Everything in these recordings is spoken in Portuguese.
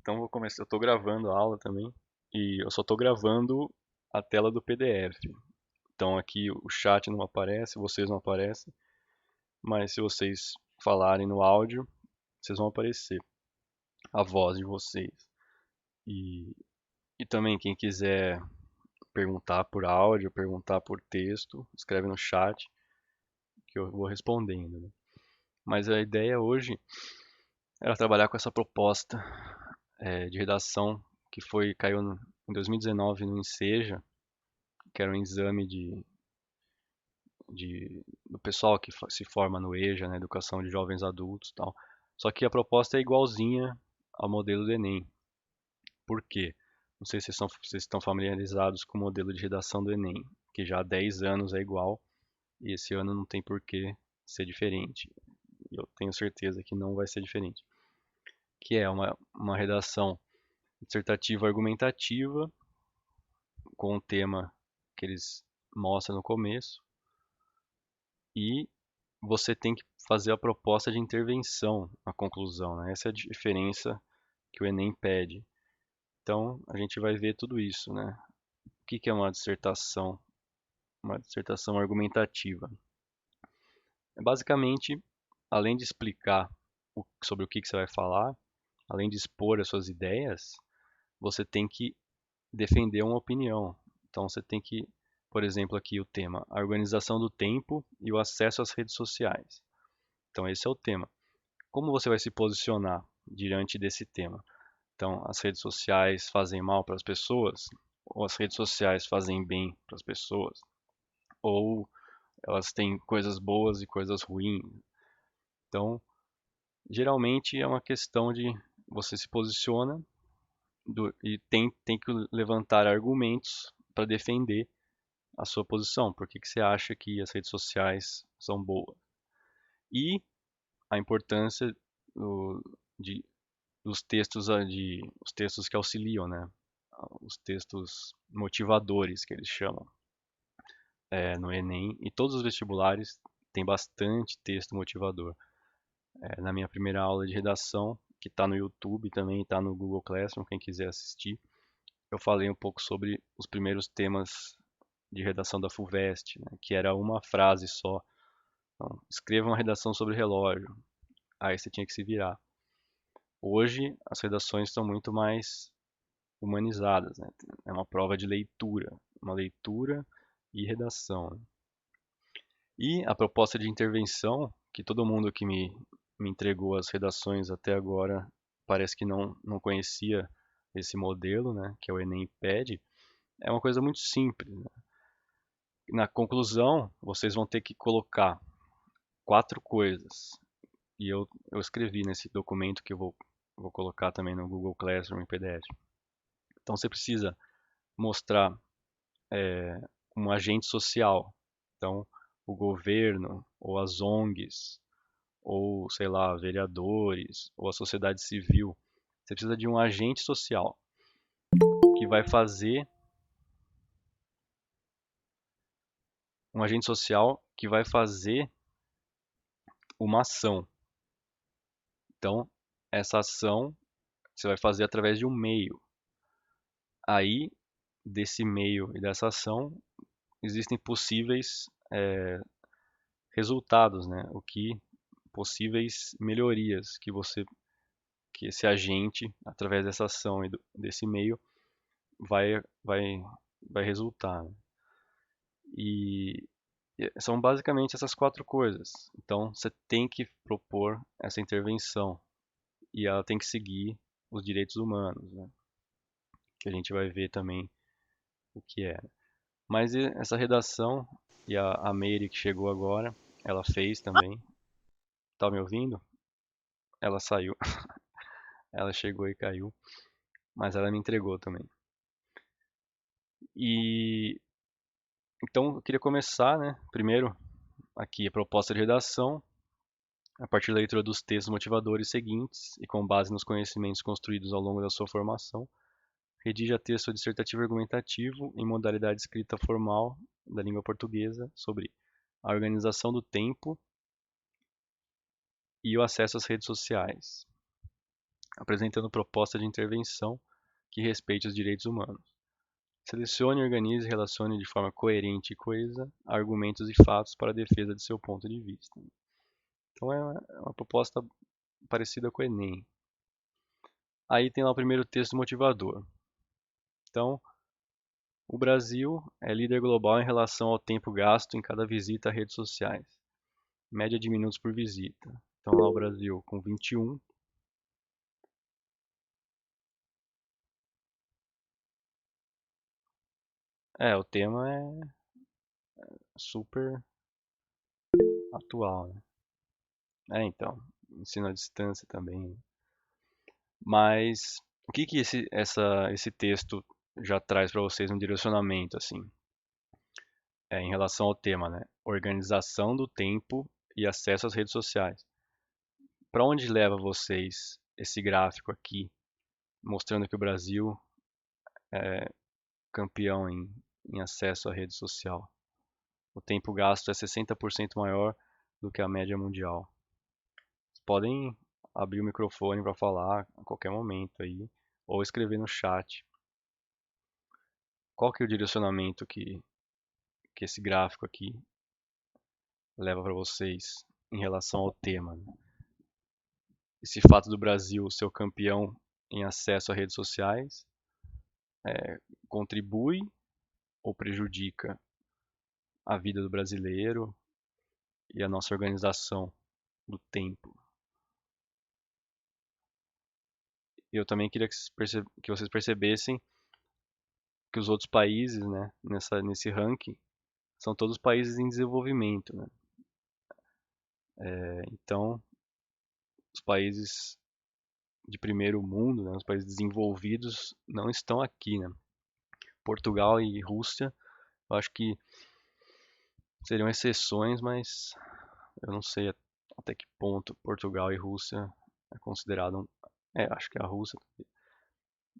Então vou começar. Eu estou gravando a aula também e eu só estou gravando a tela do PDF. Então aqui o chat não aparece, vocês não aparecem, mas se vocês falarem no áudio, vocês vão aparecer a voz de vocês. E, e também quem quiser perguntar por áudio, perguntar por texto, escreve no chat que eu vou respondendo, né? Mas a ideia hoje era trabalhar com essa proposta de redação que caiu em 2019 no Enseja, que era um exame do pessoal que se forma no EJA, na Educação de Jovens Adultos e tal. Só que a proposta é igualzinha ao modelo do Enem. Por quê? Não sei se vocês estão familiarizados com o modelo de redação do Enem, que já há 10 anos é igual e esse ano não tem por que ser diferente. Eu tenho certeza que não vai ser diferente. Que é uma redação dissertativa argumentativa com o tema que eles mostram no começo e você tem que fazer a proposta de intervenção na conclusão, né? Essa é a diferença que o Enem pede. Então, a gente vai ver tudo isso, né? O que que é uma dissertação? Uma dissertação argumentativa. É basicamente, além de explicar sobre o que que você vai falar, além de expor as suas ideias, você tem que defender uma opinião. Então, você tem que, por exemplo, aqui o tema, a organização do tempo e o acesso às redes sociais. Então, esse é o tema. Como você vai se posicionar diante desse tema? Então, as redes sociais fazem mal para as pessoas? Ou as redes sociais fazem bem para as pessoas? Ou elas têm coisas boas e coisas ruins? Então, geralmente é uma questão de você se posiciona e tem que levantar argumentos para defender a sua posição. Por que que você acha que as redes sociais são boas? E a importância do- de dos textos os textos que auxiliam, né? Os textos motivadores que eles chamam no Enem e todos os vestibulares tem bastante texto motivador. Na minha primeira aula de redação, que está no YouTube também está no Google Classroom, quem quiser assistir, eu falei um pouco sobre os primeiros temas de redação da FUVEST, né? Que era uma frase só. Então, escreva uma redação sobre relógio. Aí você tinha que se virar. Hoje as redações estão muito mais humanizadas, né? É uma prova de leitura, uma leitura e redação, né? E a proposta de intervenção, que todo mundo que me entregou as redações até agora parece que não conhecia esse modelo, né, que é o Enem pede, é uma coisa muito simples, né? Na conclusão, vocês vão ter que colocar quatro coisas, e eu escrevi nesse documento que vou colocar também no Google Classroom em PDF. Então você precisa mostrar um agente social. Então, o governo, ou as ONGs, ou sei lá, vereadores, ou a sociedade civil. Você precisa de um agente social que vai fazer um agente social que vai fazer uma ação. Então, essa ação você vai fazer através de um meio. Aí, desse meio e dessa ação, existem possíveis resultados, né? Possíveis melhorias que esse agente, através dessa ação e desse meio, vai, vai, vai resultar, né? E são basicamente essas quatro coisas. Então, você tem que propor essa intervenção e ela tem que seguir os direitos humanos, né? Que a gente vai ver também o que é. Mas essa redação, e a Meire que chegou agora, ela fez também. Tá me ouvindo? Ela saiu. Ela chegou e caiu, mas ela me entregou também. E então eu queria começar, né? Primeiro, aqui a proposta de redação, a partir da leitura dos textos motivadores seguintes e com base nos conhecimentos construídos ao longo da sua formação, redija texto dissertativo argumentativo em modalidade escrita formal da língua portuguesa sobre a organização do tempo e o acesso às redes sociais. apresentando proposta de intervenção que respeite os direitos humanos. Selecione, organize e relacione de forma coerente e coesa argumentos e fatos para a defesa de seu ponto de vista. Então é uma proposta parecida com o Enem. Aí tem lá o primeiro texto motivador. Então, o Brasil é líder global em relação ao tempo gasto em cada visita a redes sociais. Média de minutos por visita. Então lá o Brasil com 21. O tema é super atual, né? Então, ensino à distância também. Mas o que que esse texto já traz para vocês um direcionamento assim, em relação ao tema, né? Organização do tempo e acesso às redes sociais. Para onde leva vocês esse gráfico aqui, mostrando que o Brasil é campeão em acesso à rede social? O tempo gasto é 60% maior do que a média mundial. Vocês podem abrir o microfone para falar a qualquer momento aí, ou escrever no chat. Qual que é o direcionamento que esse gráfico aqui leva para vocês em relação ao tema, né? Esse fato do Brasil ser o campeão em acesso a redes sociais contribui ou prejudica a vida do brasileiro e a nossa organização do tempo? Eu também queria que vocês percebessem que os outros países, né, nesse ranking, são todos países em desenvolvimento, né? Então, os países de primeiro mundo, né, os países desenvolvidos, não estão aqui, né? Portugal e Rússia, eu acho que seriam exceções, mas eu não sei até que ponto Portugal e Rússia é considerado. Acho que é a Rússia,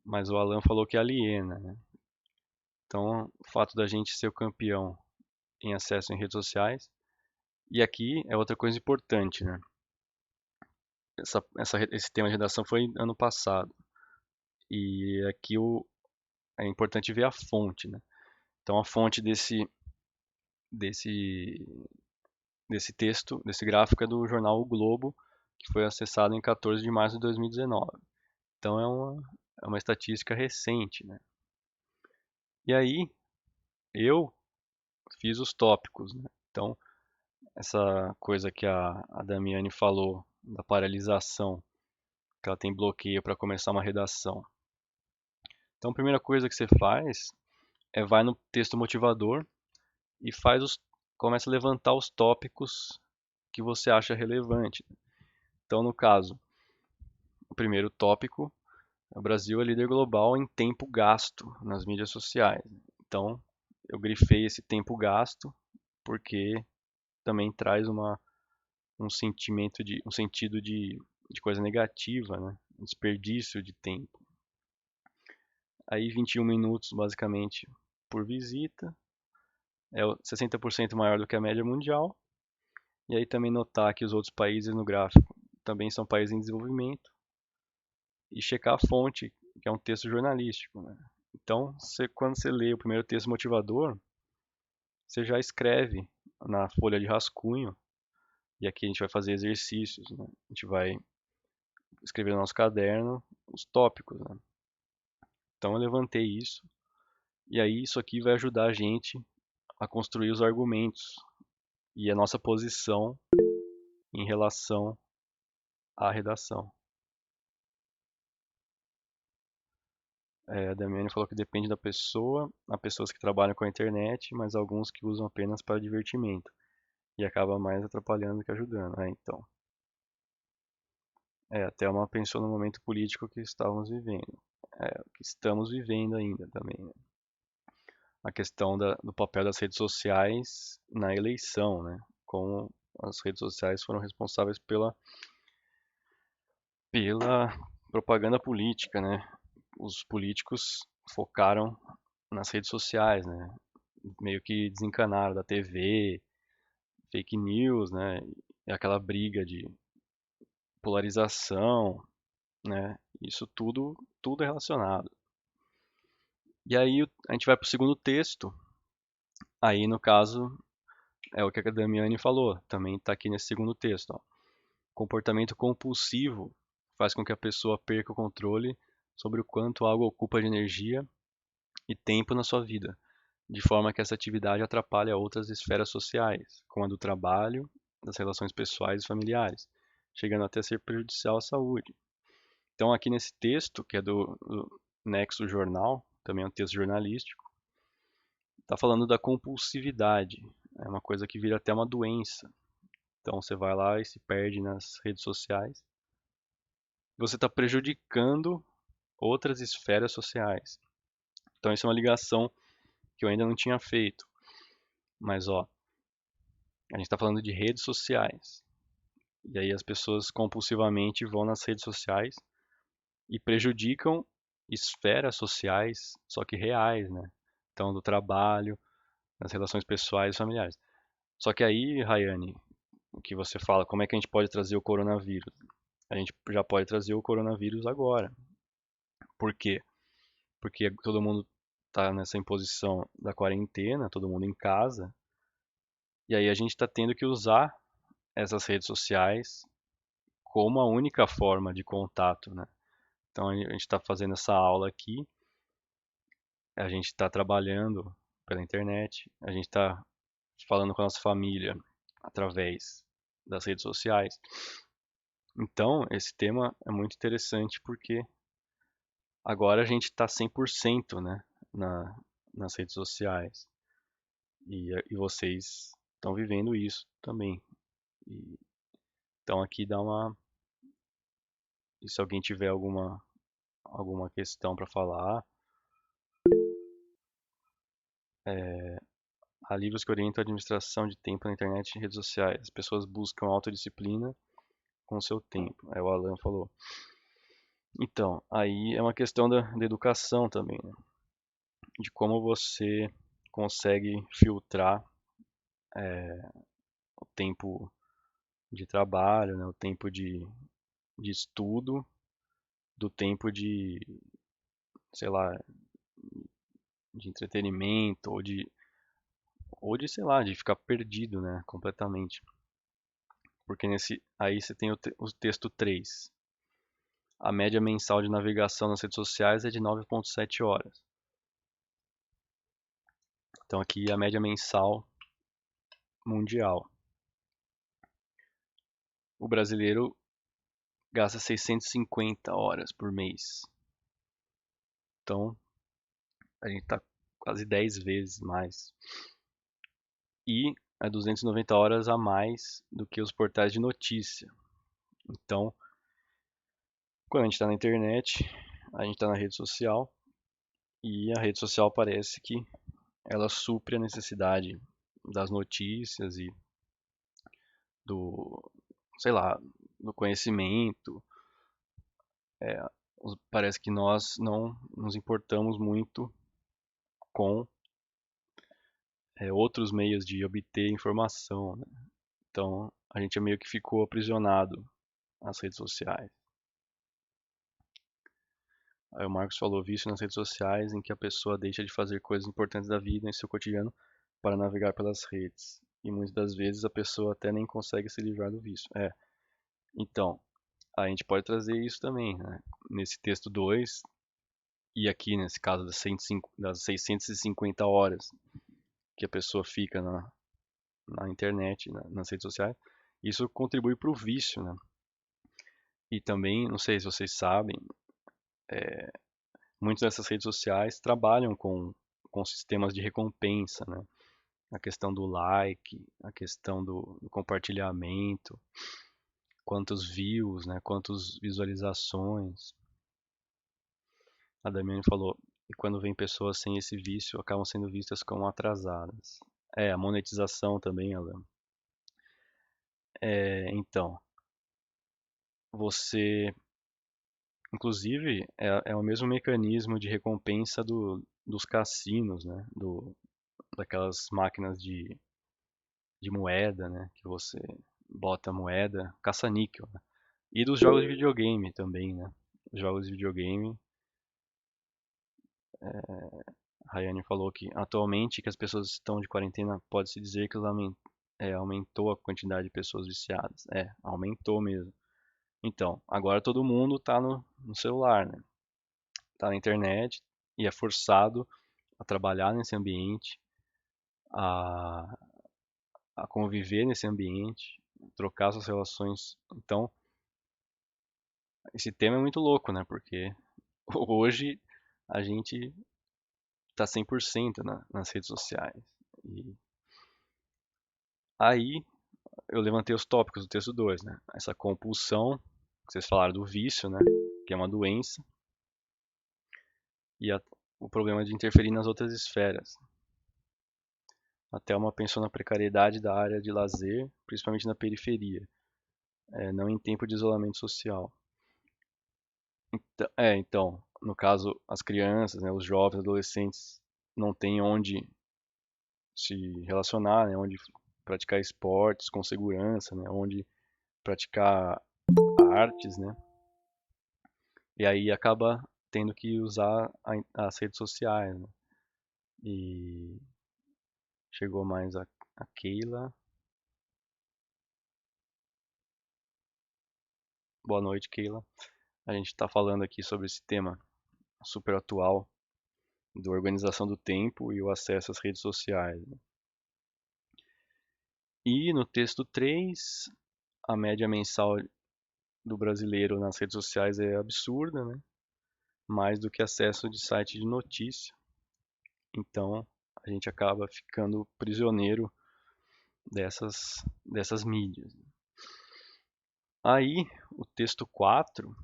mas o Alan falou que aliena, né? Então, o fato da gente ser o campeão em acesso em redes sociais, e aqui é outra coisa importante, né? Esse tema de redação foi ano passado, e aqui é importante ver a fonte, né? Então, a fonte desse, desse texto, desse gráfico é do jornal O Globo, que foi acessado em 14 de março de 2019. Então é uma estatística recente, né? E aí eu fiz os tópicos, né? Então essa coisa que a Damiane falou da paralisação, que ela tem bloqueio para começar uma redação. Então a primeira coisa que você faz vai no texto motivador e começa a levantar os tópicos que você acha relevante. Então no caso, o primeiro tópico: o Brasil é líder global em tempo gasto nas mídias sociais. Então, eu grifei esse tempo gasto porque também traz um sentido de coisa negativa, né? Um desperdício de tempo. Aí 21 minutos basicamente por visita, é 60% maior do que a média mundial. E aí também notar que os outros países no gráfico também são países em desenvolvimento e checar a fonte, que é um texto jornalístico, né? Então, quando você lê o primeiro texto motivador, você já escreve na folha de rascunho, e aqui a gente vai fazer exercícios, né? A gente vai escrever no nosso caderno os tópicos, né? Então eu levantei isso, e aí isso aqui vai ajudar a gente a construir os argumentos e a nossa posição em relação à redação. A Damiane falou que depende da pessoa, há pessoas que trabalham com a internet, mas alguns que usam apenas para divertimento e acaba mais atrapalhando do que ajudando. Então. Até uma pensou no momento político que estávamos vivendo. Que estamos vivendo ainda também, né? A questão do papel das redes sociais na eleição, né? Como as redes sociais foram responsáveis pela propaganda política, né? Os políticos focaram nas redes sociais, né? Meio que desencanaram da TV, fake news, né? E aquela briga de polarização. né? Isso tudo é relacionado. E aí a gente vai para o segundo texto. Aí, no caso, é o que a Damiani falou. Também está aqui nesse segundo texto. Ó. Comportamento compulsivo faz com que a pessoa perca o controle sobre o quanto algo ocupa de energia e tempo na sua vida, de forma que essa atividade atrapalha outras esferas sociais, como a do trabalho, das relações pessoais e familiares, chegando até a ser prejudicial à saúde. Então, aqui nesse texto, que é do Nexo Jornal, também é um texto jornalístico, está falando da compulsividade. É uma coisa que vira até uma doença. Então, você vai lá e se perde nas redes sociais. Você está prejudicando outras esferas sociais. Então, isso é uma ligação que eu ainda não tinha feito. Mas, ó, a gente está falando de redes sociais. E aí as pessoas compulsivamente vão nas redes sociais e prejudicam esferas sociais, só que reais, né? Então, do trabalho, das relações pessoais e familiares. Só que aí, Rayane, o que você fala, como é que a gente pode trazer o coronavírus? A gente já pode trazer o coronavírus agora. Por quê? Porque todo mundo está nessa imposição da quarentena, todo mundo em casa, e aí a gente está tendo que usar essas redes sociais como a única forma de contato, né? Então a gente está fazendo essa aula aqui, a gente está trabalhando pela internet, a gente está falando com a nossa família através das redes sociais. Então, esse tema é muito interessante porque agora a gente está 100%, né, nas redes sociais. E vocês estão vivendo isso também. E, então aqui dá uma. E se alguém tiver alguma questão para falar, há livros que orientam a administração de tempo na internet e redes sociais. As pessoas buscam autodisciplina com o seu tempo. Aí o Alan falou. Então, aí é uma questão da educação também, né? De como você consegue filtrar o tempo de trabalho, né? O tempo de estudo, do tempo de, sei lá, de entretenimento ou de, sei lá, de ficar perdido, né, completamente. Porque nesse aí você tem o texto 3. A média mensal de navegação nas redes sociais é de 9,7 horas. Então aqui a média mensal mundial. O brasileiro gasta 650 horas por mês. Então a gente está quase 10 vezes mais. E é 290 horas a mais do que os portais de notícia. Então, quando a gente está na internet, a gente está na rede social e a rede social parece que ela supre a necessidade das notícias e do, sei lá, do conhecimento. É, parece que nós não nos importamos muito com outros meios de obter informação, né? Então, a gente meio que ficou aprisionado às redes sociais. Aí o Marcos falou vício nas redes sociais em que a pessoa deixa de fazer coisas importantes da vida em seu cotidiano para navegar pelas redes. E muitas das vezes a pessoa até nem consegue se livrar do vício. Então, a gente pode trazer isso também, né? Nesse texto 2 e aqui nesse caso das 650 horas que a pessoa fica na internet, nas redes sociais, isso contribui para o vício, né? E também, não sei se vocês sabem, muitas dessas redes sociais trabalham com sistemas de recompensa, né? A questão do like, a questão do compartilhamento, quantos views, né? Quantas visualizações. A Damiane falou, e quando vem pessoas sem esse vício, acabam sendo vistas como atrasadas. A monetização também, Alan. Então, você, inclusive, é o mesmo mecanismo de recompensa dos cassinos, né? Daquelas máquinas de moeda, né? Que você bota moeda, caça-níquel, né? E dos jogos de videogame também, né? jogos de videogame. A Rayane falou que atualmente que as pessoas estão de quarentena, pode-se dizer que aumentou a quantidade de pessoas viciadas. Aumentou mesmo. Então, agora todo mundo está no celular, né? Tá na internet e é forçado a trabalhar nesse ambiente, a, a conviver nesse ambiente, trocar suas relações. Então, esse tema é muito louco, né? Porque hoje a gente está 100% nas redes sociais. E aí eu levantei os tópicos do texto 2, né? Essa compulsão, que vocês falaram do vício, né? Que é uma doença, e o problema de interferir nas outras esferas. Até uma pensou na precariedade da área de lazer, principalmente na periferia, não em tempo de isolamento social. Então, no caso, as crianças, né, os jovens, adolescentes não têm onde se relacionar, né, onde praticar esportes com segurança, né, onde praticar artes, né, e aí acaba tendo que usar as redes sociais, né. E chegou mais a Keila. Boa noite, Keila. A gente está falando aqui sobre esse tema super atual da organização do tempo e o acesso às redes sociais, né. E no texto 3, a média mensal do brasileiro nas redes sociais é absurda, né? Mais do que acesso de site de notícia. Então, a gente acaba ficando prisioneiro dessas mídias. Aí, o texto 4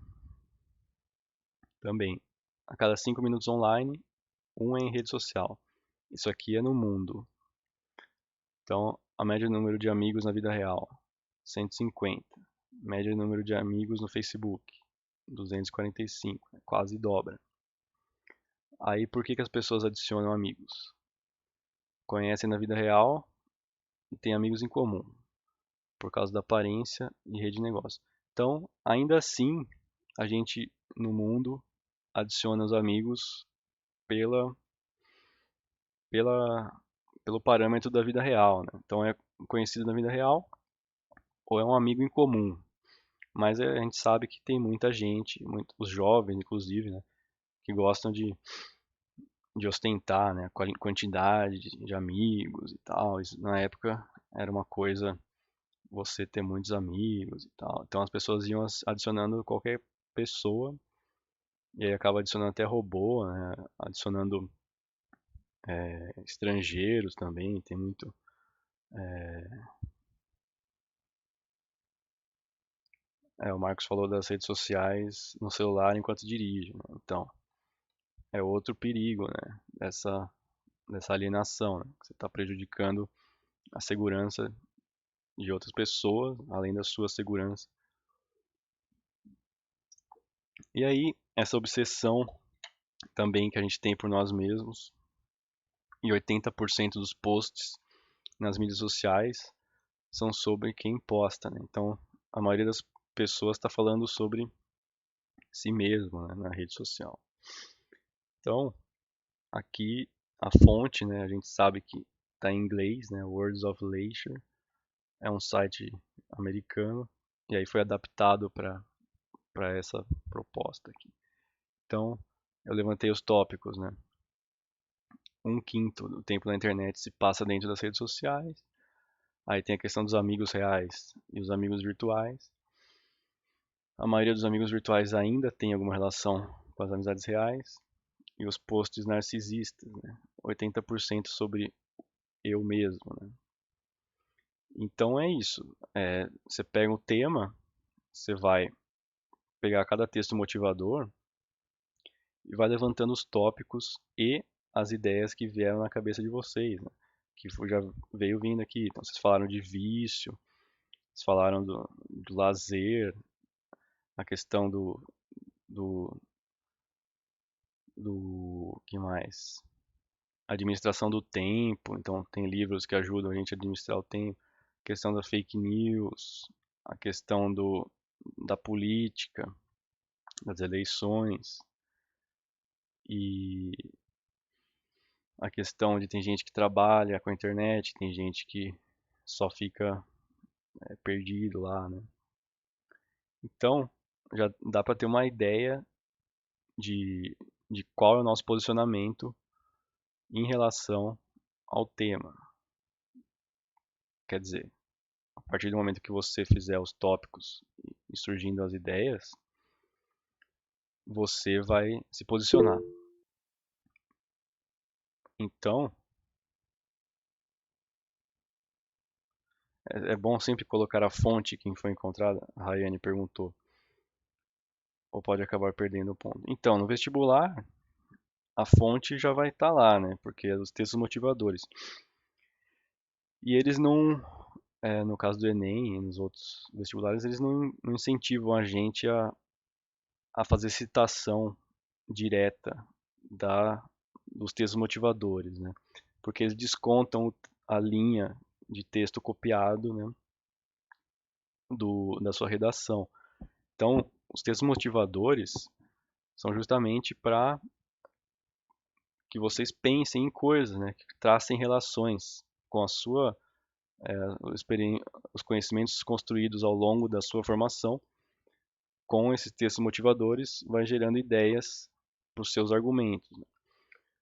também. A cada 5 minutos online, um é em rede social. Isso aqui é no mundo. Então, a média número de amigos na vida real, 150. Média número de amigos no Facebook, 245. Quase dobra. Aí, por que as pessoas adicionam amigos? Conhecem na vida real e têm amigos em comum, por causa da aparência e rede de negócio. Então, ainda assim, a gente no mundo adiciona os amigos pela, pela, pelo parâmetro da vida real, né? Então, é conhecido na vida real ou é um amigo em comum. Mas a gente sabe que tem muita gente, os jovens inclusive, né, que gostam de ostentar, né, a quantidade de amigos e tal. Isso, na época era uma coisa você ter muitos amigos e tal. Então as pessoas iam adicionando qualquer pessoa e aí acaba adicionando até robô, né, adicionando estrangeiros também. Tem muito. O Marcos falou das redes sociais no celular enquanto dirige, né? Então é outro perigo, né, dessa alienação, né? Você está prejudicando a segurança de outras pessoas, além da sua segurança. E aí, essa obsessão também que a gente tem por nós mesmos, e 80% dos posts nas mídias sociais são sobre quem posta, né? Então, a maioria das pessoas está falando sobre si mesmo, né, na rede social. Então, aqui a fonte, né, a gente sabe que está em inglês, né, Words of Leisure, é um site americano, e aí foi adaptado para essa proposta aqui. Então, eu levantei os tópicos, né? 1/5 do tempo na internet se passa dentro das redes sociais. Aí tem a questão dos amigos reais e os amigos virtuais. A maioria dos amigos virtuais ainda tem alguma relação com as amizades reais. E os posts narcisistas, né? 80% sobre eu mesmo, né? Então é isso. Você pega um tema, você vai pegar cada texto motivador e vai levantando os tópicos e as ideias que vieram na cabeça de vocês, né? Que já veio vindo aqui. Então, vocês falaram de vício, vocês falaram do lazer, a questão do, do, que mais? Administração do tempo. Então, tem livros que ajudam a gente a administrar o tempo. A questão da fake news, a questão da política, das eleições e a questão de tem gente que trabalha com a internet, tem gente que só fica perdido lá, né? Então, já dá para ter uma ideia de, de qual é o nosso posicionamento em relação ao tema. Quer dizer, a partir do momento que você fizer os tópicos e surgindo as ideias, você vai se posicionar. Então, é bom sempre colocar a fonte que foi encontrada, a Rayane perguntou, ou pode acabar perdendo o ponto. Então, no vestibular, a fonte já vai estar lá, né? Porque é os textos motivadores. E eles não, no caso do Enem e nos outros vestibulares, eles não incentivam a gente a fazer citação direta da, dos textos motivadores, né? Porque eles descontam a linha de texto copiado, né, da sua redação. Então, os textos motivadores são justamente para que vocês pensem em coisas, né, que tracem relações com a sua os conhecimentos construídos ao longo da sua formação. Com esses textos motivadores, vai gerando ideias para os seus argumentos.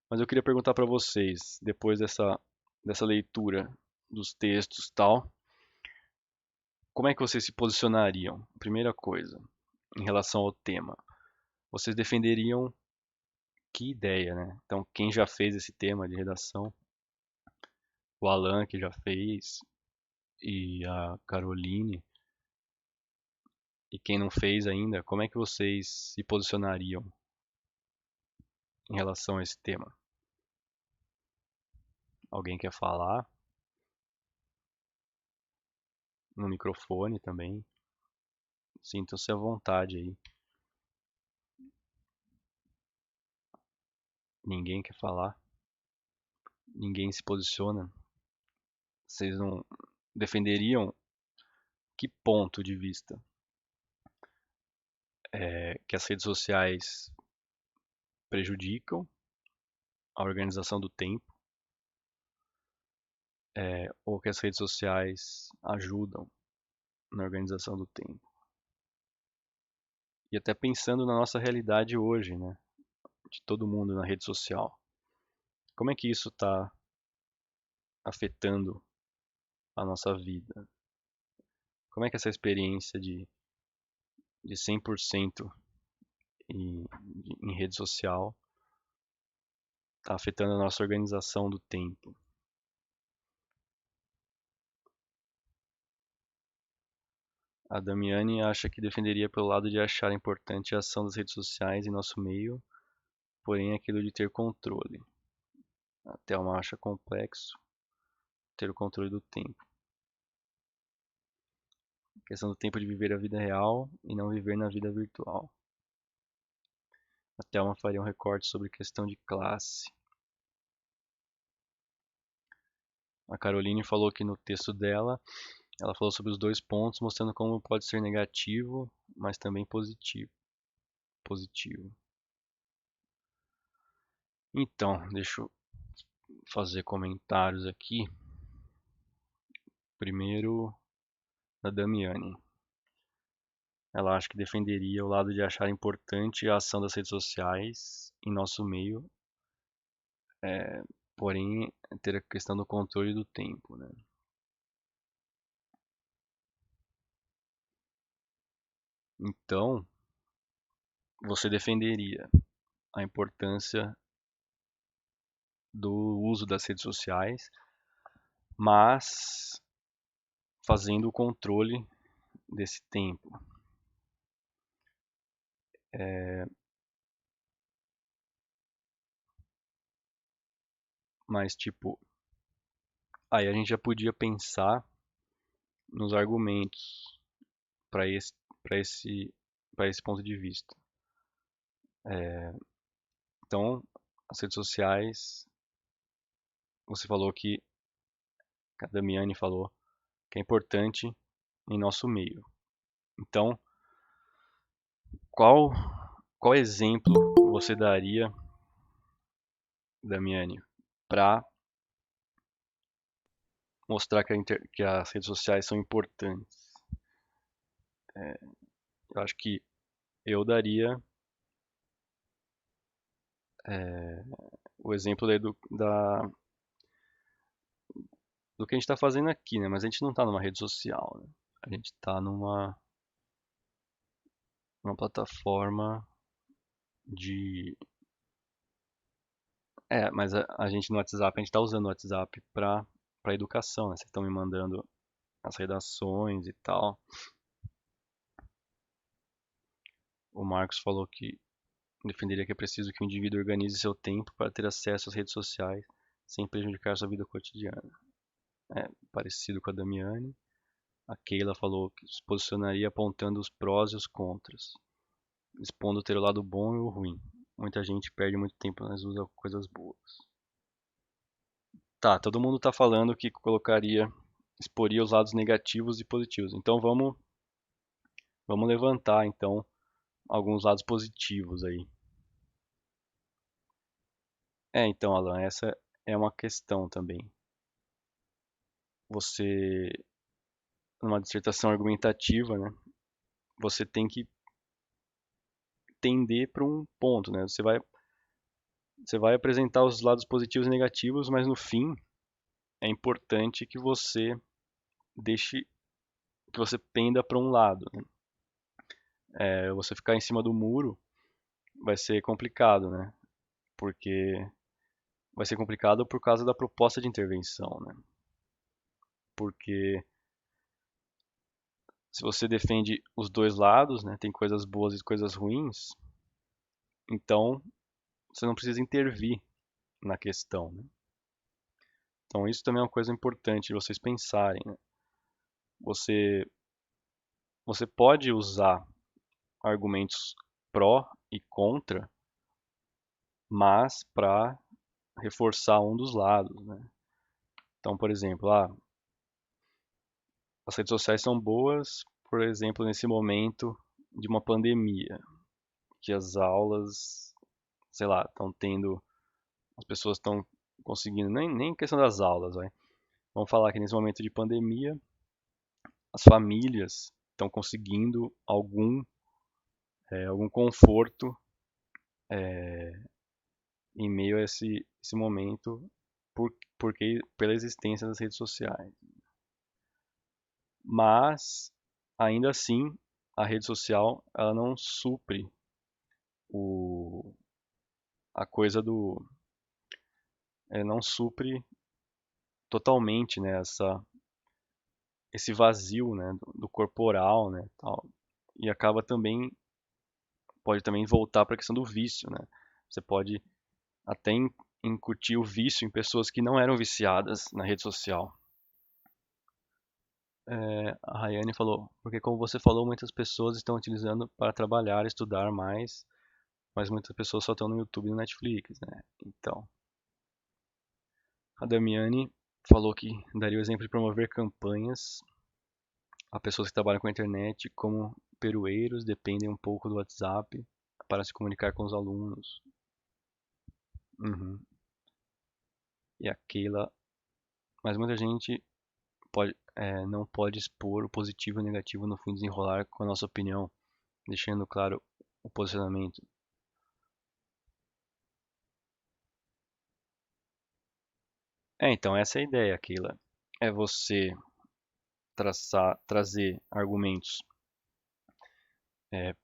Mas eu queria perguntar para vocês, depois dessa leitura dos textos e tal, como é que vocês se posicionariam? Primeira coisa, em relação ao tema. Vocês defenderiam que ideia, né? Então, quem já fez esse tema de redação? O Alan, que já fez, e a Caroline. E quem não fez ainda, como é que vocês se posicionariam em relação a esse tema? Alguém quer falar? No microfone também. Sintam-se à vontade aí. Ninguém quer falar? Ninguém se posiciona? Vocês não defenderiam que ponto de vista? Que as redes sociais prejudicam a organização do tempo, ou que as redes sociais ajudam na organização do tempo? E até pensando na nossa realidade hoje, né? De todo mundo na rede social. Como é que isso está afetando a nossa vida? Como é que essa experiência de 100% em rede social está afetando a nossa organização do tempo? A Damiani acha que defenderia pelo lado de achar importante a ação das redes sociais em nosso meio, porém aquilo de ter controle. A Thelma acha complexo ter o controle do tempo. A questão do tempo de viver a vida real e não viver na vida virtual. A Thelma faria um recorte sobre questão de classe. A Caroline falou que no texto dela, ela falou sobre os dois pontos, mostrando como pode ser negativo, mas também positivo. Então, deixa eu fazer comentários aqui. Primeiro, da Damiani. Ela acha que defenderia o lado de achar importante a ação das redes sociais em nosso meio, porém ter a questão do controle do tempo, né? Então, você defenderia a importância do uso das redes sociais, mas fazendo o controle desse tempo. Mas, tipo, aí a gente já podia pensar nos argumentos para para esse, para esse ponto de vista. Então, as redes sociais, você falou que, a Damiani falou, que é importante em nosso meio. Então, qual qual exemplo você daria, Damiani, para mostrar que as redes sociais são importantes? Eu acho que eu daria o exemplo do que a gente está fazendo aqui, né? Mas a gente não está numa rede social, né? A gente está numa plataforma de... mas a gente no WhatsApp, a gente está usando o WhatsApp para educação, né? Vocês estão me mandando as redações e tal. O Marcos falou que defenderia que é preciso que o indivíduo organize seu tempo para ter acesso às redes sociais sem prejudicar sua vida cotidiana. É parecido com a Damiani. A Keila falou que se posicionaria apontando os prós e os contras, expondo ter o lado bom e o ruim. Muita gente perde muito tempo, mas usa coisas boas. Tá, todo mundo tá falando que exporia os lados negativos e positivos. Então vamos levantar então alguns lados positivos aí. Então, Alan, essa é uma questão também. Você, numa dissertação argumentativa, né, você tem que tender para um ponto, né? Você vai apresentar os lados positivos e negativos, mas no fim é importante que você deixe, que você penda para um lado, né? Você ficar em cima do muro vai ser complicado, né? Porque vai ser complicado por causa da proposta de intervenção, né? Porque se você defende os dois lados, né, tem coisas boas e coisas ruins, então você não precisa intervir na questão, né? Então isso também é uma coisa importante de vocês pensarem, né? Você, você pode usar argumentos pró e contra, mas para reforçar um dos lados, né? Então, por exemplo, as redes sociais são boas, por exemplo, nesse momento de uma pandemia, que as aulas, sei lá, as pessoas estão conseguindo, nem questão das aulas, vai. Vamos falar que nesse momento de pandemia, as famílias estão conseguindo algum conforto em meio a esse momento pela existência das redes sociais. Mas, ainda assim, a rede social ela não supre o, a coisa não supre totalmente, né, esse vazio, né, do corporal, né, tal. E pode também voltar para a questão do vício, né? Você pode até incutir o vício em pessoas que não eram viciadas na rede social. A Rayane falou, porque como você falou, muitas pessoas estão utilizando para trabalhar, estudar mais, mas muitas pessoas só estão no YouTube e no Netflix, né? Então, a Damiani falou que daria o exemplo de promover campanhas a pessoas que trabalham com a internet, como perueiros, dependem um pouco do WhatsApp para se comunicar com os alunos. Uhum. E a Keila, mas muita gente não pode expor o positivo e o negativo no fim desenrolar com a nossa opinião, deixando claro o posicionamento. Então essa é a ideia, Keila. É você trazer argumentos é,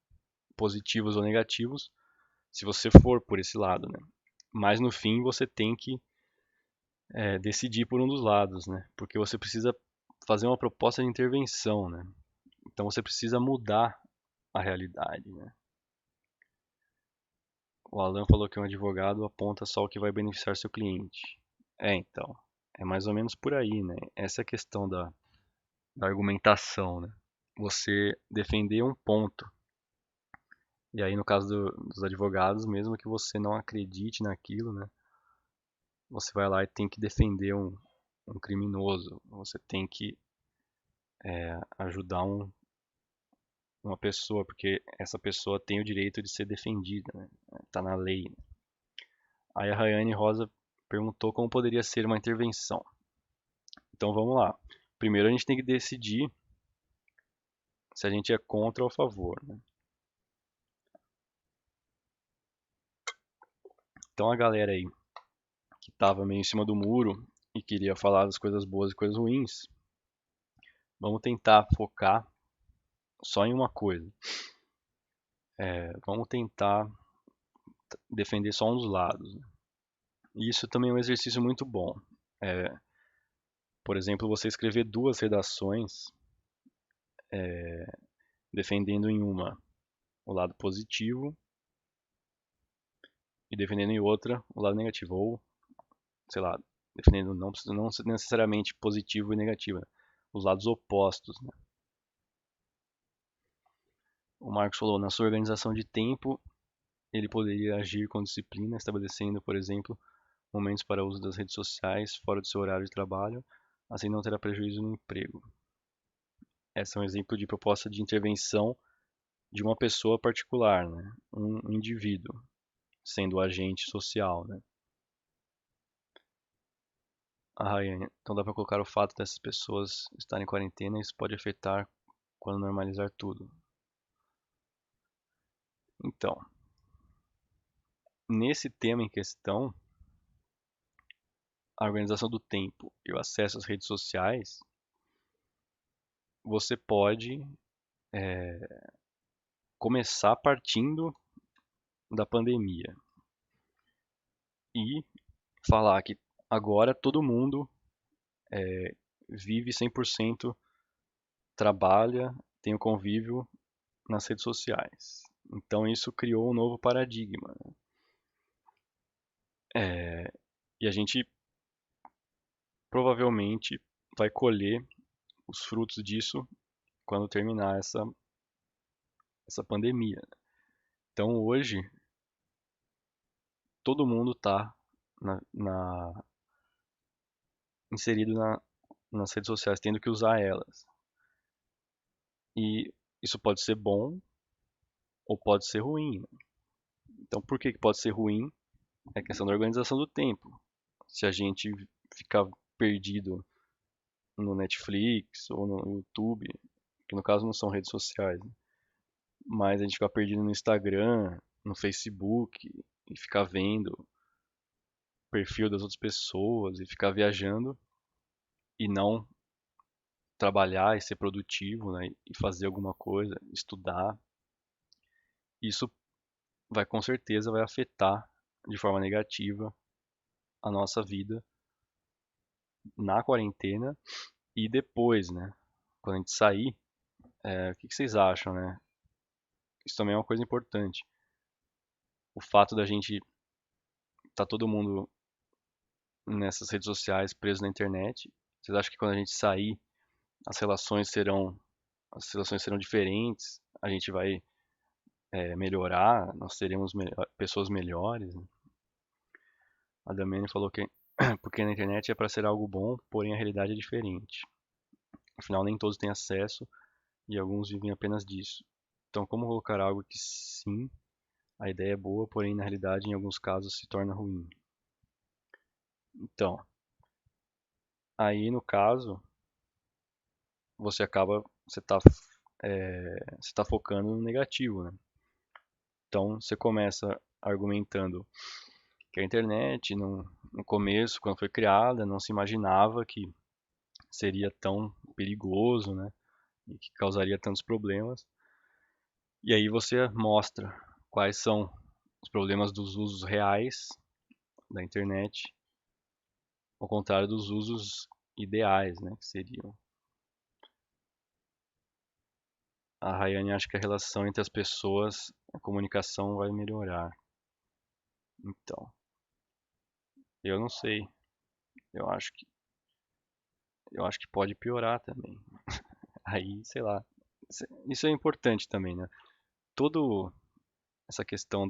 positivos ou negativos, se você for por esse lado, né? Mas no fim você tem que decidir por um dos lados, né? Porque você precisa fazer uma proposta de intervenção, né? Então você precisa mudar a realidade, né? O Alan falou que um advogado aponta só o que vai beneficiar seu cliente. Então, é mais ou menos por aí, né? Essa é a questão da argumentação, né? Você defender um ponto. E aí, no caso dos advogados, mesmo que você não acredite naquilo, né? Você vai lá e tem que defender um criminoso. Você tem que ajudar uma pessoa, porque essa pessoa tem o direito de ser defendida, né? Tá na lei. Aí a Rayane Rosa perguntou como poderia ser uma intervenção. Então vamos lá. Primeiro a gente tem que decidir se a gente é contra ou a favor, né? Então a galera aí que estava meio em cima do muro e queria falar das coisas boas e coisas ruins, vamos tentar focar só em uma coisa. Vamos tentar defender só um dos lados, né? E isso também é um exercício muito bom. É, por exemplo, você escrever duas redações defendendo em uma o lado positivo e defendendo em outra o lado negativo. Ou, sei lá, defendendo não necessariamente positivo e negativo, né? Os lados opostos, né? O Marcos falou, na sua organização de tempo, ele poderia agir com disciplina, estabelecendo, por exemplo, momentos para uso das redes sociais fora do seu horário de trabalho, assim não terá prejuízo no emprego. Esse é um exemplo de proposta de intervenção de uma pessoa particular, né? Um indivíduo, sendo o agente social, né? A Rayane, então dá para colocar o fato dessas pessoas estarem em quarentena e isso pode afetar quando normalizar tudo. Então, nesse tema em questão, a organização do tempo e o acesso às redes sociais, você pode começar partindo da pandemia e falar que agora todo mundo vive 100%, trabalha, tem o convívio nas redes sociais. Então isso criou um novo paradigma, né? E a gente provavelmente vai colher os frutos disso quando terminar essa pandemia. Então hoje todo mundo está inserido nas redes sociais, tendo que usar elas. E isso pode ser bom ou pode ser ruim, né? Então por que pode ser ruim? É questão da organização do tempo. Se a gente ficar perdido no Netflix ou no YouTube, que no caso não são redes sociais, né? Mas a gente ficar perdido no Instagram, no Facebook e ficar vendo o perfil das outras pessoas e ficar viajando e não trabalhar e ser produtivo, né, e fazer alguma coisa, estudar, isso vai com certeza vai afetar de forma negativa a nossa vida na quarentena e depois, né? Quando a gente sair, o que vocês acham, né? Isso também é uma coisa importante. O fato da gente tá todo mundo nessas redes sociais preso na internet. Vocês acham que quando a gente sair, as relações serão as relações serão diferentes? A gente vai melhorar? Nós teremos pessoas melhores, né? A Damiane falou que porque na internet é para ser algo bom, porém a realidade é diferente. Afinal, nem todos têm acesso e alguns vivem apenas disso. Então, como colocar algo que sim, a ideia é boa, porém na realidade em alguns casos se torna ruim? Então, aí no caso, você acaba, você tá focando no negativo, né? Então, você começa argumentando que a internet, no começo, quando foi criada, não se imaginava que seria tão perigoso, né? E que causaria tantos problemas. E aí você mostra quais são os problemas dos usos reais da internet, ao contrário dos usos ideais, né, que seriam. A Rayane acha que a relação entre as pessoas, a comunicação vai melhorar. Então, eu não sei. Eu acho que eu acho que pode piorar também. Aí, sei lá. Isso é importante também, né? Todo essa questão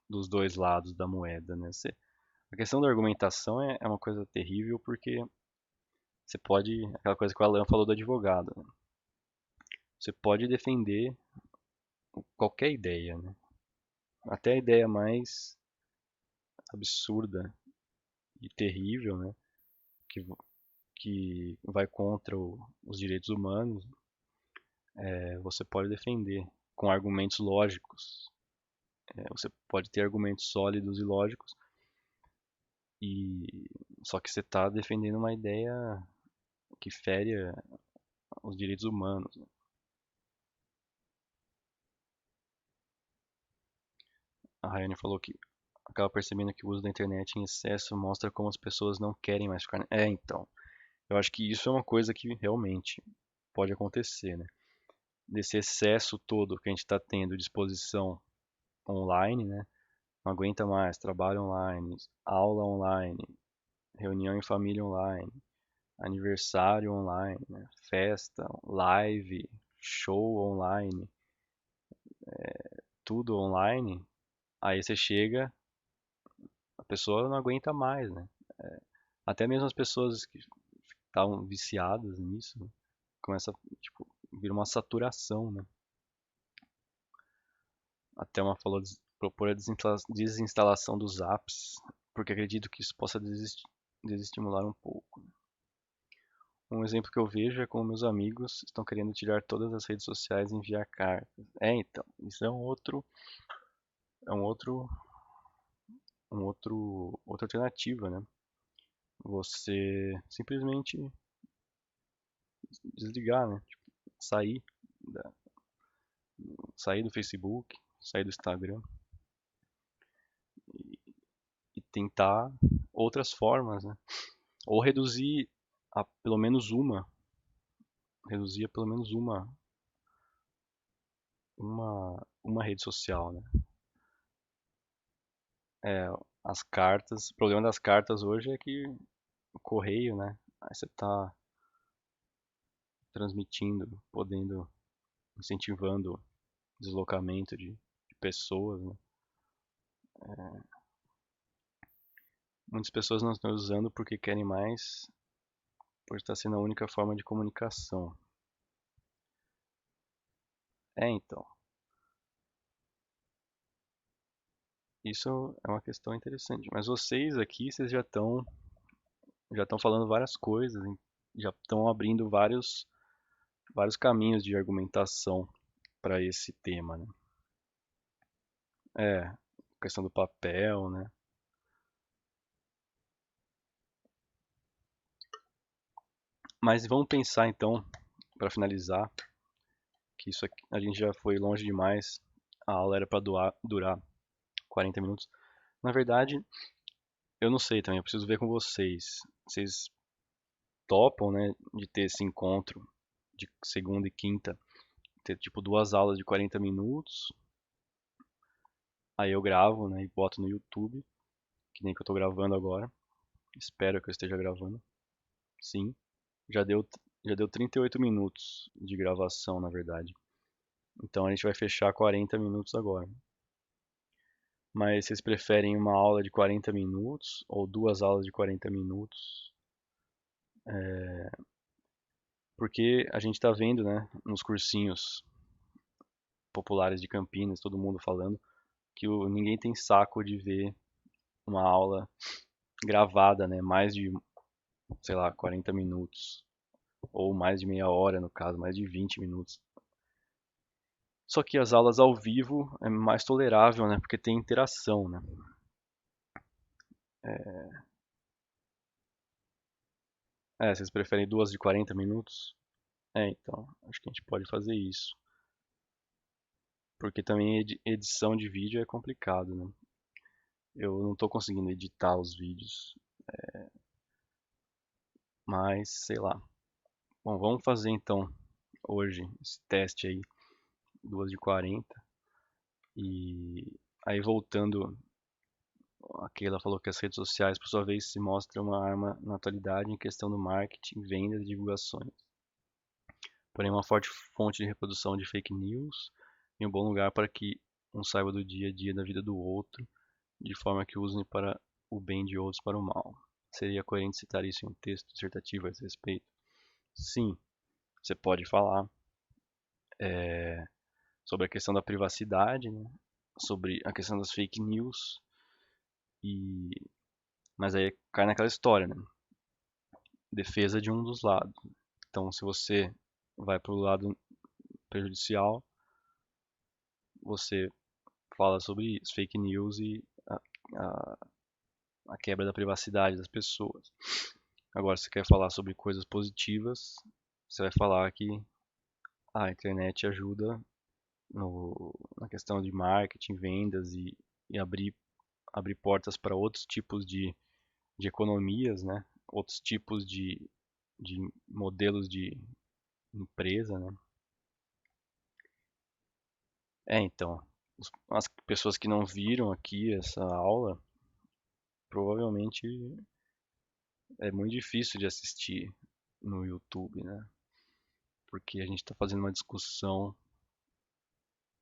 dos dois lados da moeda, né? A questão da argumentação é uma coisa terrível porque você pode, aquela coisa que o Alan falou do advogado, né? você pode defender qualquer ideia, né? Até a ideia mais absurda e terrível, né? Que, que vai contra os direitos humanos, você pode defender com argumentos lógicos. Você pode ter argumentos sólidos e lógicos, e só que você está defendendo uma ideia que fere os direitos humanos, né? A Rayane falou que acaba percebendo que o uso da internet em excesso mostra como as pessoas não querem mais ficar. Então, eu acho que isso é uma coisa que realmente pode acontecer, né? Desse excesso todo que a gente está tendo de exposição online, né? Não aguenta mais, trabalho online, aula online, reunião em família online, aniversário online, né? Festa, live, show online, tudo online. Aí você chega, a pessoa não aguenta mais, né? Até mesmo as pessoas que estavam viciadas nisso, né? Começa, tipo, vira uma saturação, né? Até uma falou de propor a desinstalação dos apps, porque acredito que isso possa desestimular um pouco. Um exemplo que eu vejo é como meus amigos estão querendo tirar todas as redes sociais e enviar cartas. Então, isso é outra alternativa, né? Você simplesmente desligar, né? Tipo, sair, da, sair do Facebook, sair do Instagram e tentar outras formas, né? Ou pelo menos reduzir a pelo menos uma rede social, né? É, as cartas, o problema das cartas hoje é que o correio, né? Aí você tá transmitindo, podendo, incentivando deslocamento de pessoas, né? Muitas pessoas não estão usando porque querem mais, por estar sendo a única forma de comunicação. Então, isso é uma questão interessante. Mas vocês aqui, vocês já estão falando várias coisas, hein? Já estão abrindo vários caminhos de argumentação para esse tema, né? É, questão do papel, né? Mas vamos pensar então, para finalizar, que isso aqui, a gente já foi longe demais. A aula era para durar 40 minutos. Na verdade, eu não sei também, eu preciso ver com vocês. Vocês topam, né, de ter esse encontro de segunda e quinta, ter tipo duas aulas de 40 minutos. Aí eu gravo, né, e boto no YouTube, que nem que eu tô gravando agora. Espero que eu esteja gravando. Sim, já deu já deu 38 minutos de gravação, na verdade. Então a gente vai fechar 40 minutos agora. Mas vocês preferem uma aula de 40 minutos ou duas aulas de 40 minutos? Porque a gente está vendo, né, nos cursinhos populares de Campinas, todo mundo falando, que ninguém tem saco de ver uma aula gravada, né, mais de, sei lá, 40 minutos. Ou mais de meia hora, no caso, mais de 20 minutos. Só que as aulas ao vivo é mais tolerável, né, porque tem interação, né. Vocês preferem duas de 40 minutos? Então, acho que a gente pode fazer isso. Porque também edição de vídeo é complicado, né? Eu não estou conseguindo editar os vídeos, mas sei lá. Bom, vamos fazer então hoje esse teste aí, 2 de 40. E aí voltando, a Keila falou que as redes sociais, por sua vez, se mostram uma arma na atualidade em questão do marketing, vendas e divulgações. Porém, uma forte fonte de reprodução de fake news e um bom lugar para que um saiba do dia a dia da vida do outro, de forma que usem para o bem de outros para o mal. Seria coerente citar isso em um texto dissertativo a esse respeito? Sim, você pode falar. sobre a questão da privacidade, né? Sobre a questão das fake news, e mas aí cai naquela história, né? Defesa de um dos lados. Então, se você vai para o lado prejudicial, você fala sobre isso, fake news e a, a quebra da privacidade das pessoas. Agora, se você quer falar sobre coisas positivas, você vai falar que a internet ajuda na questão de marketing, vendas e abrir portas para outros tipos de economias, né? Outros tipos de modelos de empresa, né? Então, as pessoas que não viram aqui essa aula, provavelmente é muito difícil de assistir no YouTube, né? Porque a gente está fazendo uma discussão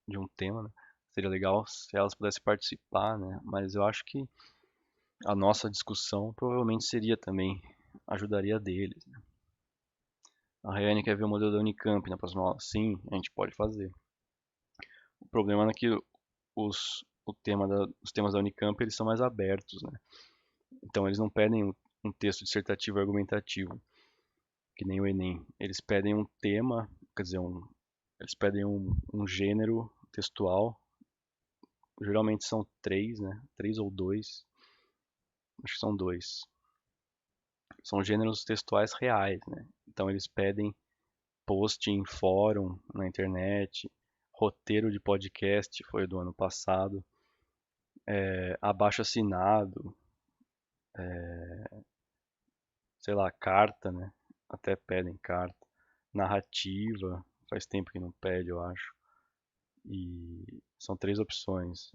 de um tema, né? Seria legal se elas pudessem participar, né? Mas eu acho que a nossa discussão provavelmente seria também, ajudaria deles, né? A Rayane quer ver o modelo da Unicamp na próxima aula? Sim, a gente pode fazer. O problema é que os temas da Unicamp eles são mais abertos, né? Então eles não pedem um texto dissertativo argumentativo, que nem o Enem. Eles pedem um tema, quer dizer, eles pedem um gênero textual. Geralmente são três, né? Três ou dois. Acho que são dois. São gêneros textuais reais, né? Então eles pedem post em fórum na internet, roteiro de podcast, foi do ano passado, abaixo assinado, sei lá, carta, né? Até pedem carta. Narrativa, faz tempo que não pede, eu acho. E são três opções.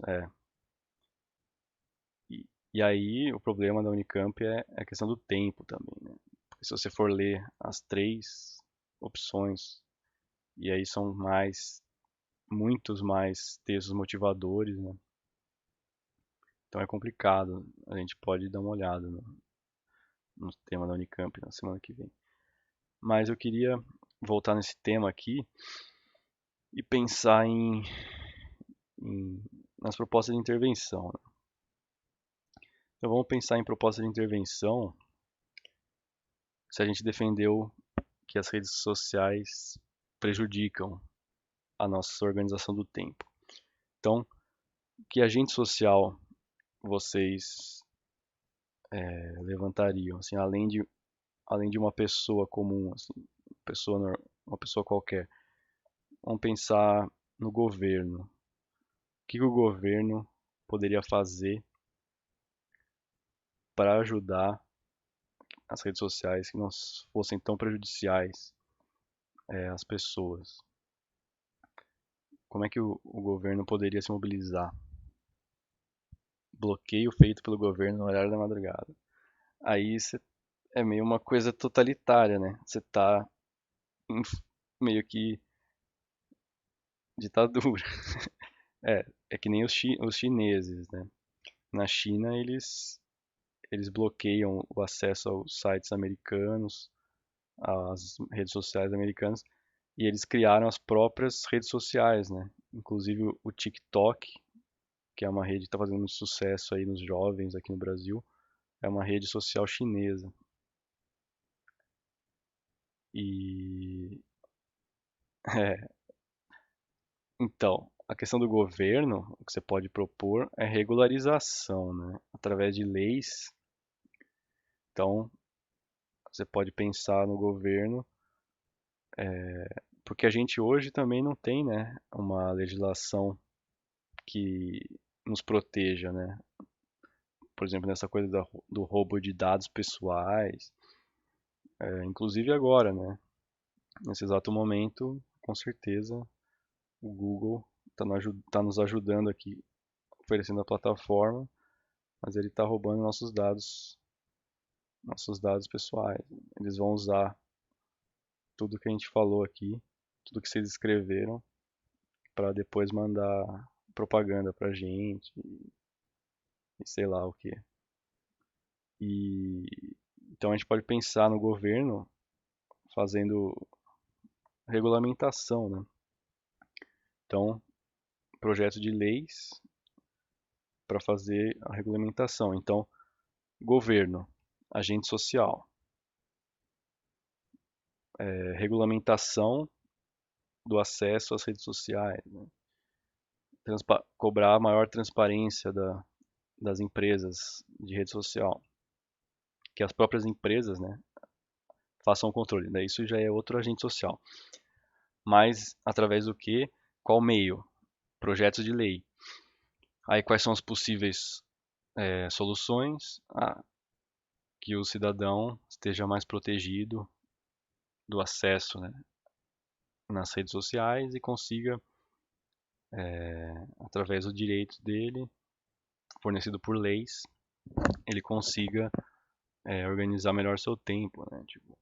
E aí o problema da Unicamp é a questão do tempo também, né? Porque se você for ler as três opções, e aí são muitos mais textos motivadores, né? Então é complicado. A gente pode dar uma olhada no tema da Unicamp na semana que vem. Mas eu queria voltar nesse tema aqui e pensar em- nas propostas de intervenção, né? Então vamos pensar em proposta de intervenção se a gente defendeu que as redes sociais prejudicam a nossa organização do tempo. Então, que agente social vocês levantariam, assim, além de uma pessoa comum, assim, uma pessoa qualquer? Vamos pensar no governo. O que o governo poderia fazer para ajudar as redes sociais que não fossem tão prejudiciais às pessoas? Como é que o governo poderia se mobilizar? Bloqueio feito pelo governo no horário da madrugada. Aí é meio uma coisa totalitária, né? Você tá em meio que ditadura. É que nem os chineses, né? Na China eles bloqueiam o acesso aos sites americanos, às redes sociais americanas, e eles criaram as próprias redes sociais, né? Inclusive o TikTok, que é uma rede que está fazendo muito sucesso aí nos jovens aqui no Brasil, é uma rede social chinesa. E é, então, a questão do governo, o que você pode propor é regularização, né? Através de leis. Então, você pode pensar no governo, porque a gente hoje também não tem, né, uma legislação que nos proteja, né? Por exemplo, nessa coisa do roubo de dados pessoais, inclusive agora, né? Nesse exato momento, com certeza, o Google está nos ajudando aqui, oferecendo a plataforma, mas ele está roubando nossos dados pessoais. Eles vão usar tudo que a gente falou aqui, tudo que vocês escreveram, para depois mandar propaganda pra gente e sei lá o que. E então a gente pode pensar no governo fazendo regulamentação, né? Então, projeto de leis para fazer a regulamentação. Então, governo, agente social, regulamentação do acesso às redes sociais, né? Cobrar maior transparência das empresas de rede social, que as próprias empresas, né, façam o controle. Daí isso já é outro agente social. Mas através do que? Qual meio? Projetos de lei. Aí quais são as possíveis soluções? Que o cidadão esteja mais protegido do acesso, né, nas redes sociais e consiga, através do direito dele, fornecido por leis, ele consiga organizar melhor seu tempo, né? Tipo,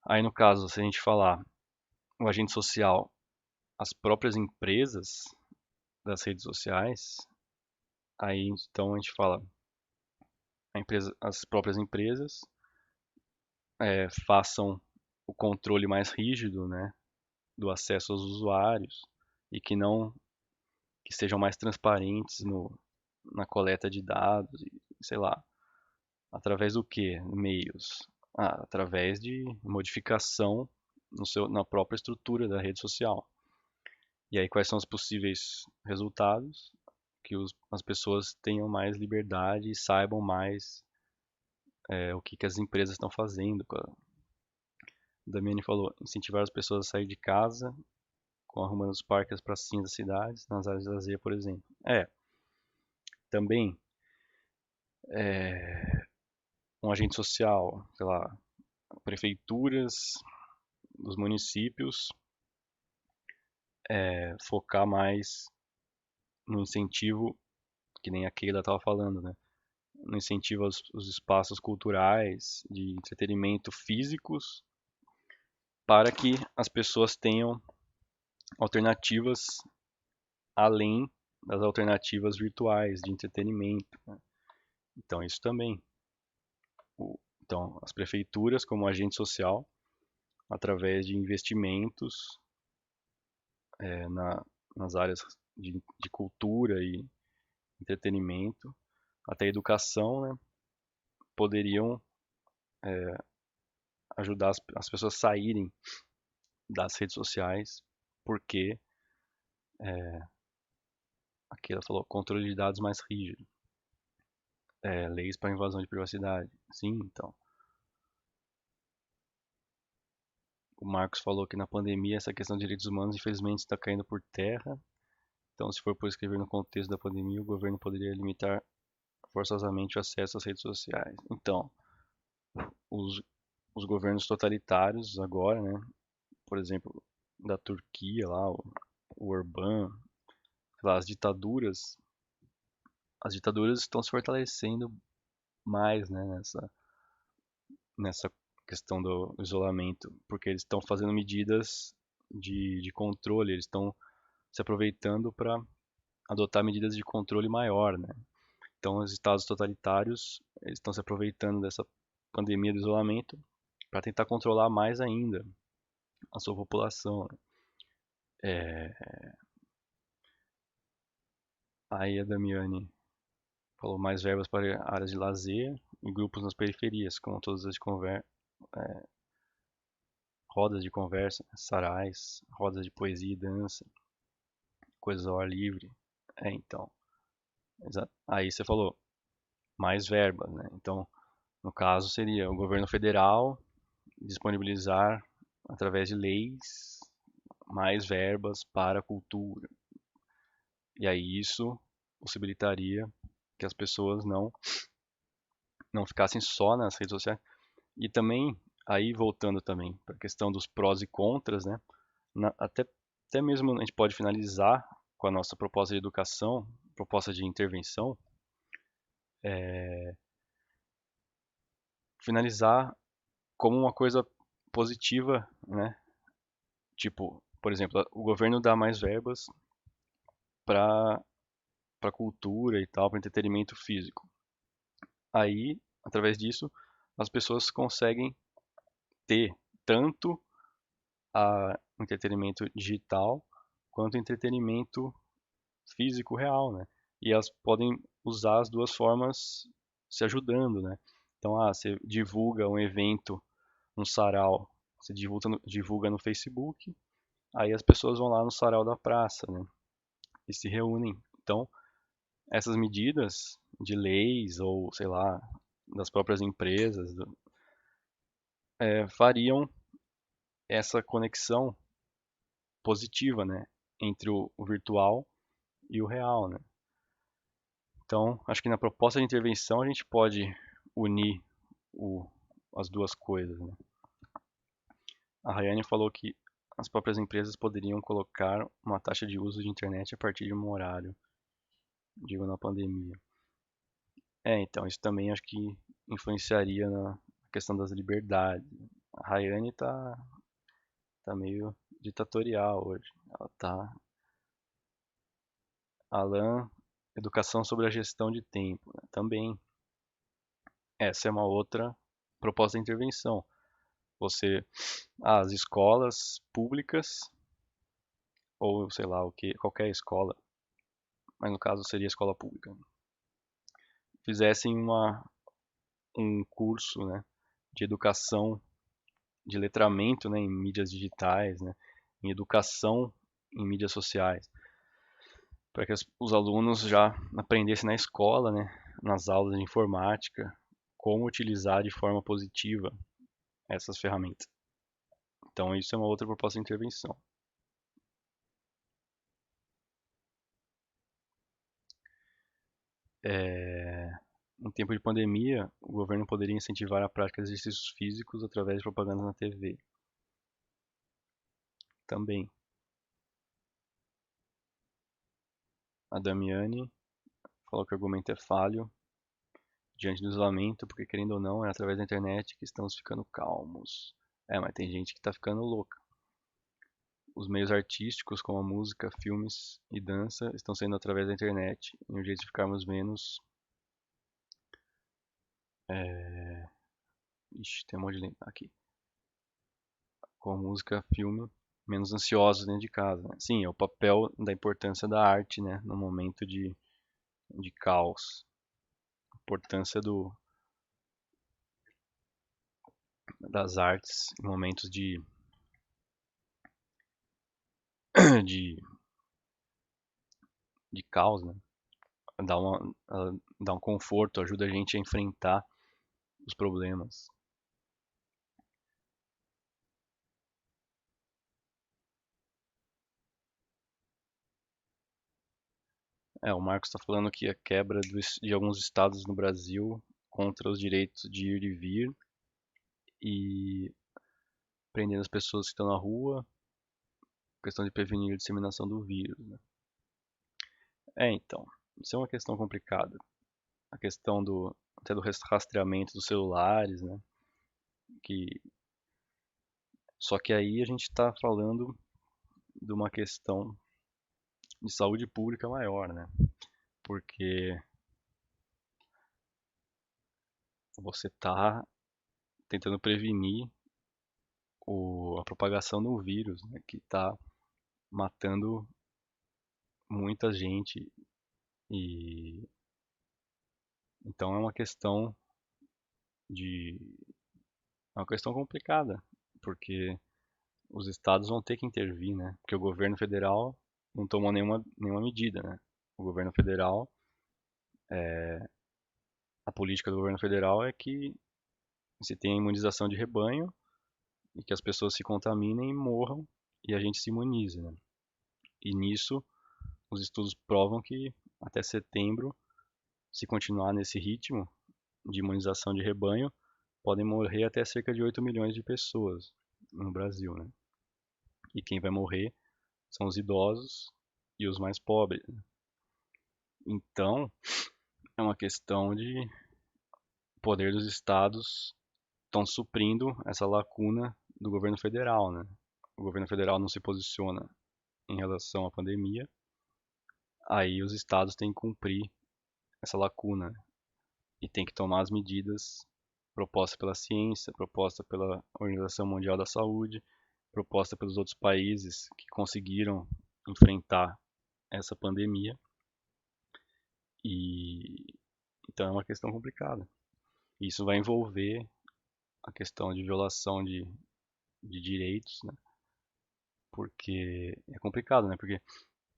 aí no caso, se a gente falar o agente social, as próprias empresas das redes sociais, aí então a gente fala as próprias empresas façam o controle mais rígido, né, do acesso aos usuários e que sejam mais transparentes na coleta de dados e sei lá, através do que? Meios? Através de modificação na própria estrutura da rede social. E aí quais são os possíveis resultados? Que as pessoas tenham mais liberdade e saibam mais o que as empresas estão fazendo. O Damiani falou, incentivar as pessoas a sair de casa, com arrumando os parques e as pracinhas das cidades, nas áreas de lazer, por exemplo. Também um agente social, sei lá, prefeituras dos municípios, focar mais no incentivo, que nem a Keila estava falando, né? No incentivo aos espaços culturais, de entretenimento físicos, para que as pessoas tenham alternativas além das alternativas virtuais de entretenimento, né? Então, isso também. Então, as prefeituras, como agente social, através de investimentos é, na, nas áreas de cultura e entretenimento, até educação, né, poderiam ajudar as pessoas a saírem das redes sociais, porque aqui ela falou controle de dados mais rígido, leis para invasão de privacidade. Sim, então. O Marcos falou que na pandemia essa questão de direitos humanos infelizmente está caindo por terra. Então, se for por escrever no contexto da pandemia, o governo poderia limitar forçosamente o acesso às redes sociais. Então, os, os governos totalitários agora, né, por exemplo, da Turquia lá, o Orbán, lá, as ditaduras estão se fortalecendo mais, né, nessa questão do isolamento, porque eles estão fazendo medidas de controle, eles estão se aproveitando para adotar medidas de controle maior, né? Então, os estados totalitários eles estão se aproveitando dessa pandemia do isolamento para tentar controlar mais ainda a sua população, né? Aí a Damiani falou mais verbas para áreas de lazer e grupos nas periferias, como todas as rodas de conversa, sarais, rodas de poesia e dança, coisas ao ar livre. Então, aí você falou mais verbas, né? Então, no caso seria o governo federal disponibilizar através de leis mais verbas para a cultura. E aí isso possibilitaria que as pessoas não ficassem só nas redes sociais. E também, aí voltando também para a questão dos prós e contras, né? Até mesmo a gente pode finalizar com a nossa proposta de educação, proposta de intervenção, finalizar como uma coisa positiva, né? Tipo, por exemplo, o governo dá mais verbas para cultura e tal, para entretenimento físico. Aí, através disso, as pessoas conseguem ter tanto a entretenimento digital quanto entretenimento físico real, né? E elas podem usar as duas formas se ajudando, né? Então, você divulga um evento, um sarau, você divulga no Facebook, aí as pessoas vão lá no sarau da praça, né? E se reúnem. Então, essas medidas de leis ou, sei lá, das próprias empresas, fariam essa conexão positiva, né? Entre o virtual e o real, né? Então, acho que na proposta de intervenção a gente pode unir o, as duas coisas, né? A Rayane falou que as próprias empresas poderiam colocar uma taxa de uso de internet a partir de um horário, digo na pandemia. Então, isso também acho que influenciaria na questão das liberdades. A Rayane tá meio ditatorial hoje. Ela tá. Alan, educação sobre a gestão de tempo, né? Também. Essa é uma outra proposta de intervenção. Você, as escolas públicas, ou sei lá o que, qualquer escola, mas no caso seria escola pública, fizessem um curso, né, de educação, de letramento, né, em mídias digitais, né, em educação em mídias sociais, para que os alunos já aprendessem na escola, né, nas aulas de informática, como utilizar de forma positiva essas ferramentas. Então isso é uma outra proposta de intervenção. Em tempo de pandemia, o governo poderia incentivar a prática de exercícios físicos através de propaganda na TV. Também. A Damiani falou que o argumento é falho diante do isolamento, porque querendo ou não, é através da internet que estamos ficando calmos. Mas tem gente que tá ficando louca. Os meios artísticos, como a música, filmes e dança, estão sendo através da internet, em um jeito de ficarmos menos. Ixi, tem um monte de link aqui. Com a música, filme, menos ansiosos dentro de casa, né? Sim, é o papel da importância da arte, né? No momento de caos. A importância das artes em momentos de, de caos, né? Dá um conforto, ajuda a gente a enfrentar os problemas. O Marcos está falando que a quebra de alguns estados no Brasil contra os direitos de ir e vir e prendendo as pessoas que estão na rua, questão de prevenir a disseminação do vírus, né? Então, isso é uma questão complicada. A questão até do rastreamento dos celulares, né? Que, só que aí a gente está falando de uma questão de saúde pública maior, né? Porque você está tentando prevenir a propagação do vírus, né? Que está matando muita gente e então de é uma questão complicada, porque os estados vão ter que intervir, né? Porque o governo federal não tomou nenhuma medida, né? O governo federal, a política do governo federal é que se tenha imunização de rebanho e que as pessoas se contaminem e morram e a gente se imunize, né? E nisso, os estudos provam que até setembro, se continuar nesse ritmo de imunização de rebanho, podem morrer até cerca de 8 milhões de pessoas no Brasil, né? E quem vai morrer são os idosos e os mais pobres, né? Então, é uma questão de poder dos estados estão suprindo essa lacuna do governo federal, né? O governo federal não se posiciona em relação à pandemia, aí os estados têm que cumprir essa lacuna e têm que tomar as medidas propostas pela ciência, proposta pela Organização Mundial da Saúde, proposta pelos outros países que conseguiram enfrentar essa pandemia e então é uma questão complicada. Isso vai envolver a questão de violação de direitos, né? Porque é complicado, né? Porque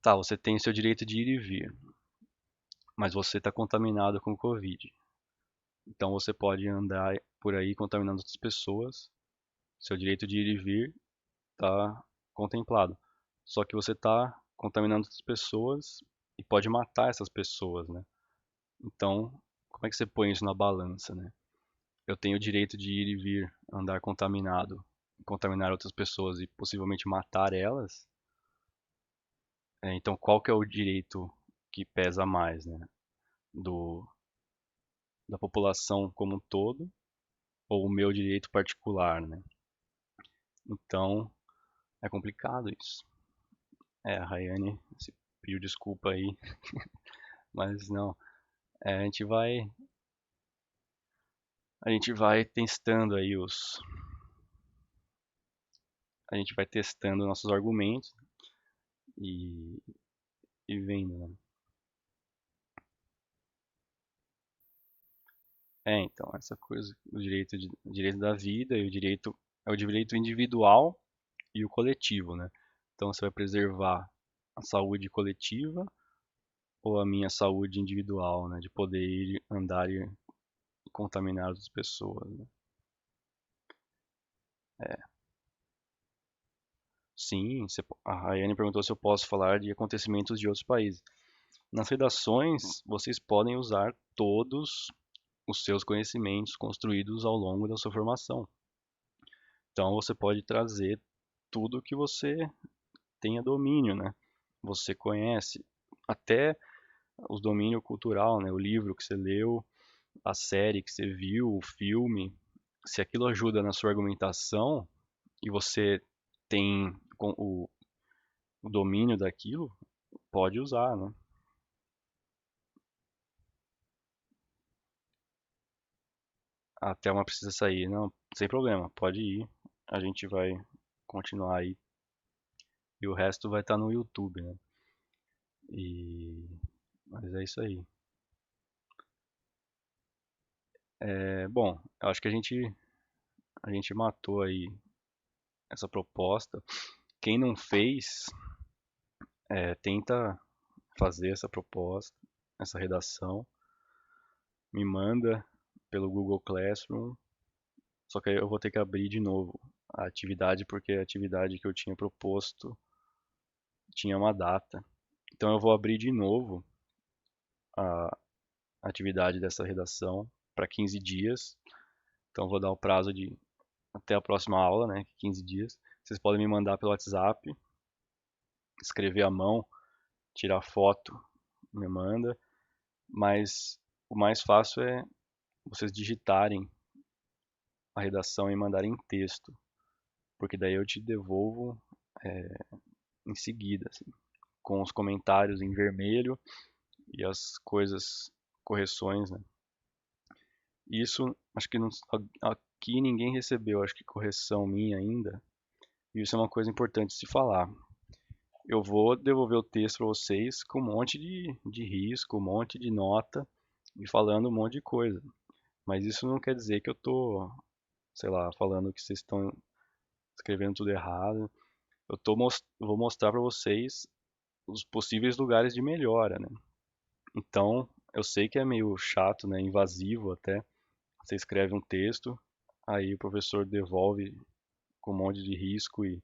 tá, você tem o seu direito de ir e vir, mas você está contaminado com Covid. Então você pode andar por aí contaminando outras pessoas. Seu direito de ir e vir está contemplado. Só que você está contaminando outras pessoas e pode matar essas pessoas, né? Então, como é que você põe isso na balança, né? Eu tenho o direito de ir e vir, andar contaminado, contaminar outras pessoas e possivelmente matar elas. Então, qual que é o direito que pesa mais, né? Do, da população como um todo ou o meu direito particular, né? Então, é complicado isso. A Rayane se pediu desculpa aí, mas não. A gente vai testando aí a gente vai testando nossos argumentos e, e vendo, né? Então, essa coisa, o direito da vida e o direito, é o direito individual e o coletivo, né? Então, você vai preservar a saúde coletiva ou a minha saúde individual, né? De poder ir, andar e contaminar outras pessoas, né? É, sim, a Rayane perguntou se eu posso falar de acontecimentos de outros países. Nas redações, vocês podem usar todos os seus conhecimentos construídos ao longo da sua formação. Então, você pode trazer tudo que você tenha domínio, né? Você conhece até os domínio cultural, né? O livro que você leu, a série que você viu, o filme. Se aquilo ajuda na sua argumentação e você tem o domínio daquilo, pode usar, né? Até uma precisa sair, não, sem problema, pode ir. A gente vai continuar aí e o resto vai estar no YouTube, né? E mas é isso aí. Bom, eu acho que a gente matou aí essa proposta. Quem não fez, tenta fazer essa proposta, essa redação, me manda pelo Google Classroom, só que aí eu vou ter que abrir de novo a atividade porque a atividade que eu tinha proposto tinha uma data. Então eu vou abrir de novo a atividade dessa redação para 15 dias. Então eu vou dar o prazo de até a próxima aula, né, 15 dias. Vocês podem me mandar pelo WhatsApp, escrever à mão, tirar foto, me manda, mas o mais fácil é vocês digitarem a redação e mandarem em texto, porque daí eu te devolvo é, em seguida, assim, com os comentários em vermelho e as coisas, correções, né? Isso, acho que aqui ninguém recebeu, acho que correção minha ainda, e isso é uma coisa importante de se falar. Eu vou devolver o texto para vocês com um monte de risco, um monte de nota e falando um monte de coisa. Mas isso não quer dizer que eu tô, sei lá, falando que vocês estão escrevendo tudo errado. Vou mostrar para vocês os possíveis lugares de melhora, né? Então, eu sei que é meio chato, né, invasivo até. Você escreve um texto, aí o professor devolve com um monte de risco e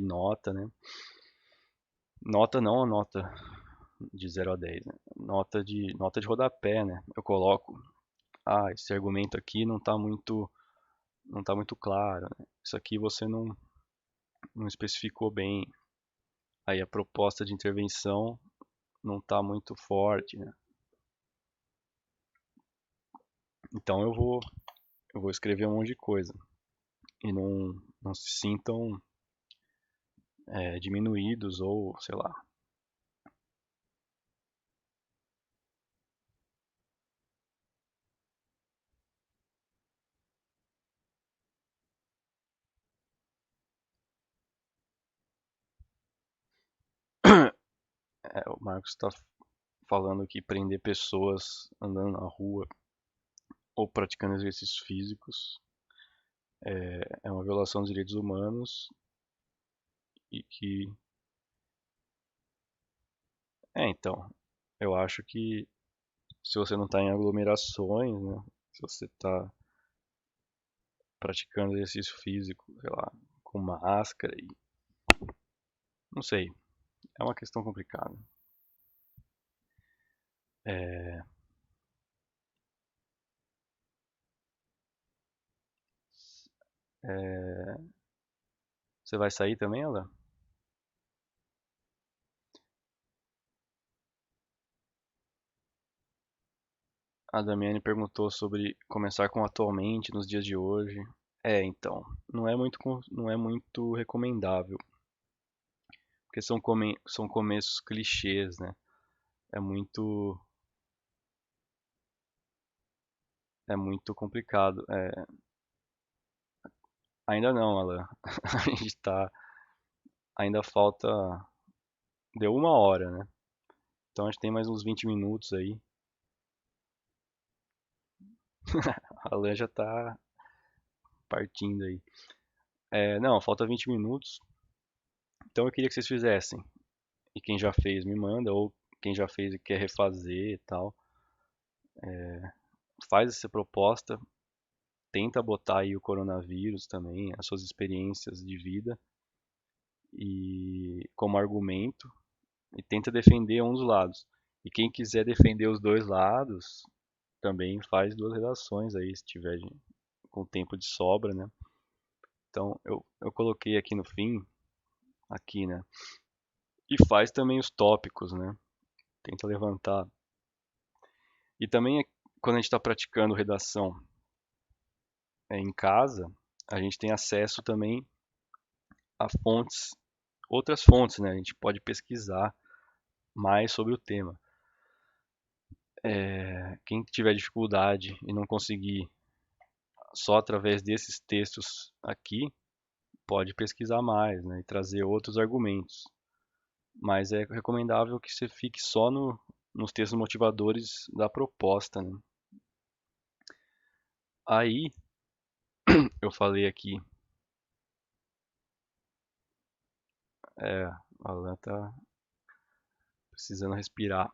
nota, né? Nota não a nota de 0 a 10, né? Nota de rodapé, né? Eu coloco, esse argumento aqui não tá muito claro, né? Isso aqui você não especificou bem. Aí a proposta de intervenção não está muito forte, né? Então eu vou escrever um monte de coisa e não se sintam diminuídos ou, sei lá. O Marcos está falando que prender pessoas andando na rua ou praticando exercícios físicos é uma violação dos direitos humanos e que, então, eu acho que se você não está em aglomerações, né, se você está praticando exercício físico, sei lá, com máscara e não sei, é uma questão complicada. É, é, você vai sair também, Alan? A Damiane perguntou sobre começar com atualmente nos dias de hoje. Então, não é muito recomendável, porque são começos clichês, né? É muito, é muito complicado. Ainda não, Alan. A gente tá, ainda falta, deu 1 hora, né? Então a gente tem mais uns 20 minutos aí. A Alan já tá partindo aí. Não, falta 20 minutos. Então eu queria que vocês fizessem. E quem já fez me manda, ou quem já fez e quer refazer e tal, faz essa proposta, tenta botar aí o coronavírus também, as suas experiências de vida e como argumento e tenta defender um dos lados. E quem quiser defender os dois lados, também faz duas redações aí, se tiver com tempo de sobra, né? Então eu coloquei aqui no fim, aqui, né? E faz também os tópicos, né? Tenta levantar. E também quando a gente está praticando redação em casa, a gente tem acesso também a fontes, outras fontes, né? A gente pode pesquisar mais sobre o tema. Quem tiver dificuldade e não conseguir só através desses textos aqui, pode pesquisar mais, né? E trazer outros argumentos. Mas é recomendável que você fique só nos textos motivadores da proposta, né? Aí, eu falei aqui, é, a Alan tá precisando respirar.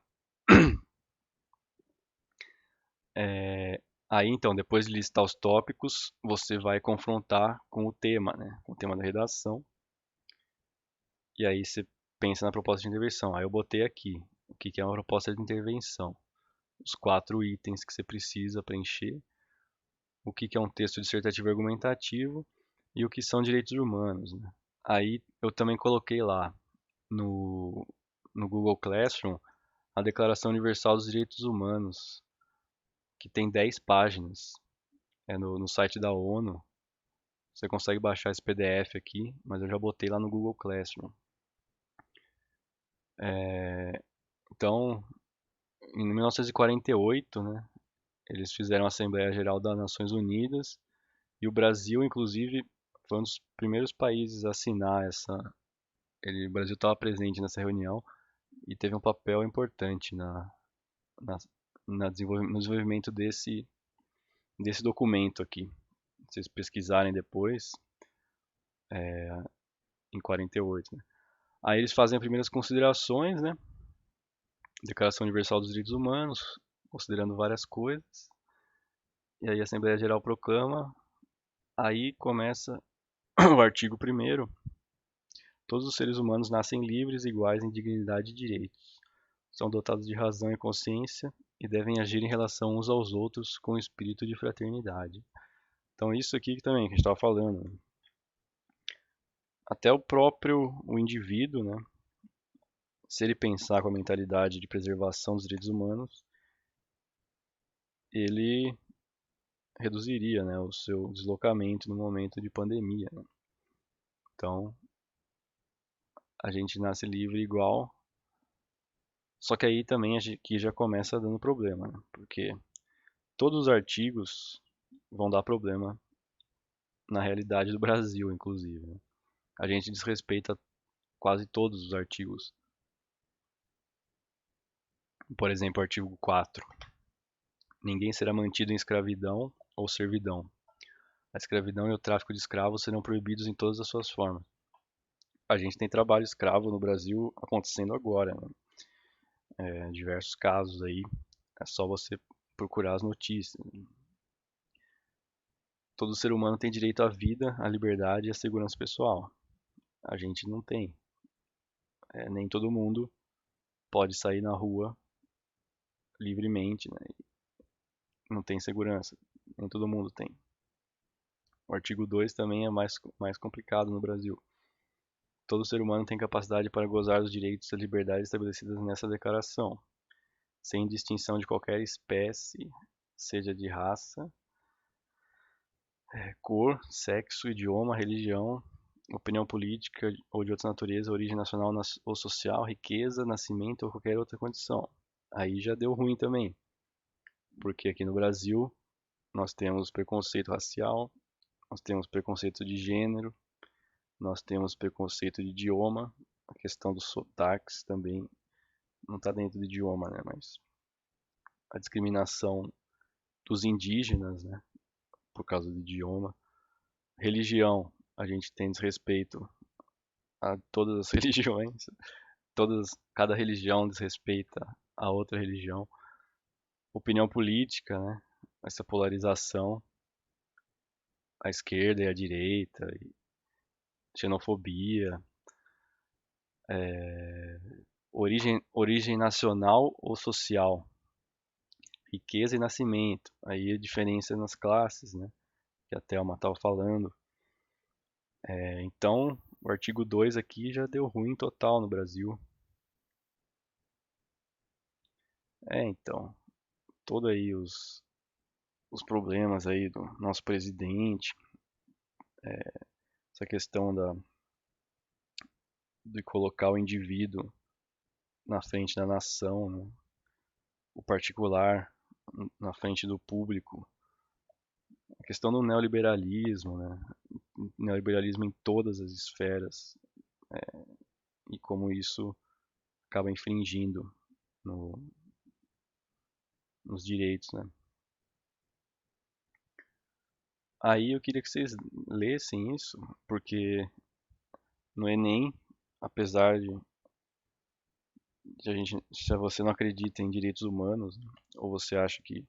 É, Aí então, depois de listar os tópicos, você vai confrontar com o tema, né? Com o tema da redação. E aí você pensa na proposta de intervenção. Aí eu botei aqui o que é uma proposta de intervenção. Os 4 itens que você precisa preencher. O que é um texto dissertativo argumentativo e o que são direitos humanos, né? Aí eu também coloquei lá no, no Google Classroom a Declaração Universal dos Direitos Humanos, que tem 10 páginas. É no site da ONU. Você consegue baixar esse PDF aqui, mas eu já botei lá no Google Classroom. Então, em 1948, né, eles fizeram a Assembleia Geral das Nações Unidas e o Brasil, inclusive, foi um dos primeiros países a assinar essa. O Brasil estava presente nessa reunião e teve um papel importante na, no desenvolvimento desse documento aqui. Se vocês pesquisarem depois, em 48, né? Aí eles fazem as primeiras considerações, né? Declaração Universal dos Direitos Humanos, considerando várias coisas. E aí a Assembleia Geral proclama, aí começa o artigo 1º. Todos os seres humanos nascem livres, iguais em dignidade e direitos. São dotados de razão e consciência e devem agir em relação uns aos outros com espírito de fraternidade. Então isso aqui também que a gente estava falando, né? Até o indivíduo, né? Se ele pensar com a mentalidade de preservação dos direitos humanos, ele reduziria, né, o seu deslocamento no momento de pandemia, né? Então, a gente nasce livre igual, só que aí também aqui já começa dando problema, né? Porque todos os artigos vão dar problema na realidade do Brasil, inclusive, né? A gente desrespeita quase todos os artigos Por exemplo, artigo 4. Ninguém será mantido em escravidão ou servidão. A escravidão e o tráfico de escravos serão proibidos em todas as suas formas. A gente tem trabalho escravo no Brasil acontecendo agora, né? Diversos casos aí. É só você procurar as notícias. Todo ser humano tem direito à vida, à liberdade e à segurança pessoal. A gente não tem. Nem todo mundo pode sair na rua livremente, né? Não tem segurança. Nem todo mundo tem. O artigo 2 também é mais complicado no Brasil. Todo ser humano tem capacidade para gozar dos direitos e liberdades estabelecidas nessa declaração, sem distinção de qualquer espécie, seja de raça, cor, sexo, idioma, religião, opinião política ou de outra natureza, origem nacional ou social, riqueza, nascimento ou qualquer outra condição. Aí já deu ruim também, porque aqui no Brasil nós temos preconceito racial, nós temos preconceito de gênero, nós temos preconceito de idioma, a questão dos sotaques também não está dentro do idioma, né? Mas a discriminação dos indígenas, né? Por causa do idioma. Religião, a gente tem desrespeito a todas as religiões, cada religião desrespeita a outra religião. Opinião política, né? Essa polarização, a esquerda e a direita, e xenofobia, origem nacional ou social, riqueza e nascimento. Aí a diferença nas classes, né? Que a Thelma estava falando. Então, o artigo 2 aqui já deu ruim total no Brasil. Então, todos aí os problemas aí do nosso presidente, essa questão de colocar o indivíduo na frente da nação, né? O particular na frente do público, a questão do neoliberalismo, né? Neoliberalismo em todas as esferas e como isso acaba infringindo no, nos direitos, né? Aí eu queria que vocês lessem isso, porque no Enem, apesar de a gente, se você não acredita em direitos humanos, né, ou você acha que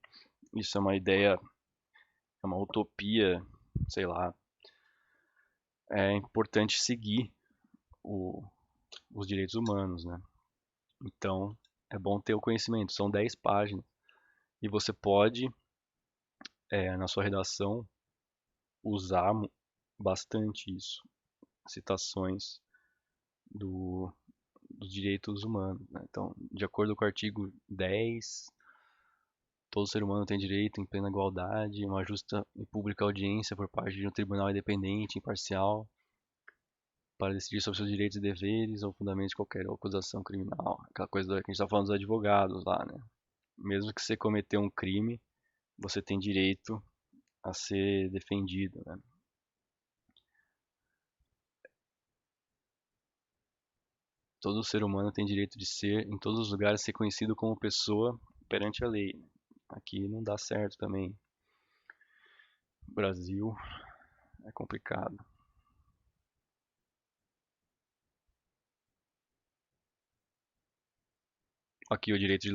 isso é uma ideia, é uma utopia, sei lá, é importante seguir o, os direitos humanos, né? Então, é bom ter o conhecimento. São 10 páginas e você pode, na sua redação, usar bastante isso, citações do, dos direitos humanos, né? Então, de acordo com o artigo 10, todo ser humano tem direito em plena igualdade, uma justa e pública audiência por parte de um tribunal independente, imparcial, para decidir sobre seus direitos e deveres ou fundamentos de qualquer acusação criminal. Aquela coisa que a gente está falando dos advogados lá, né? Mesmo que você cometeu um crime, você tem direito a ser defendido, né? Todo ser humano tem direito de ser, em todos os lugares, ser conhecido como pessoa perante a lei. Aqui não dá certo também. Brasil é complicado. Aqui o direito de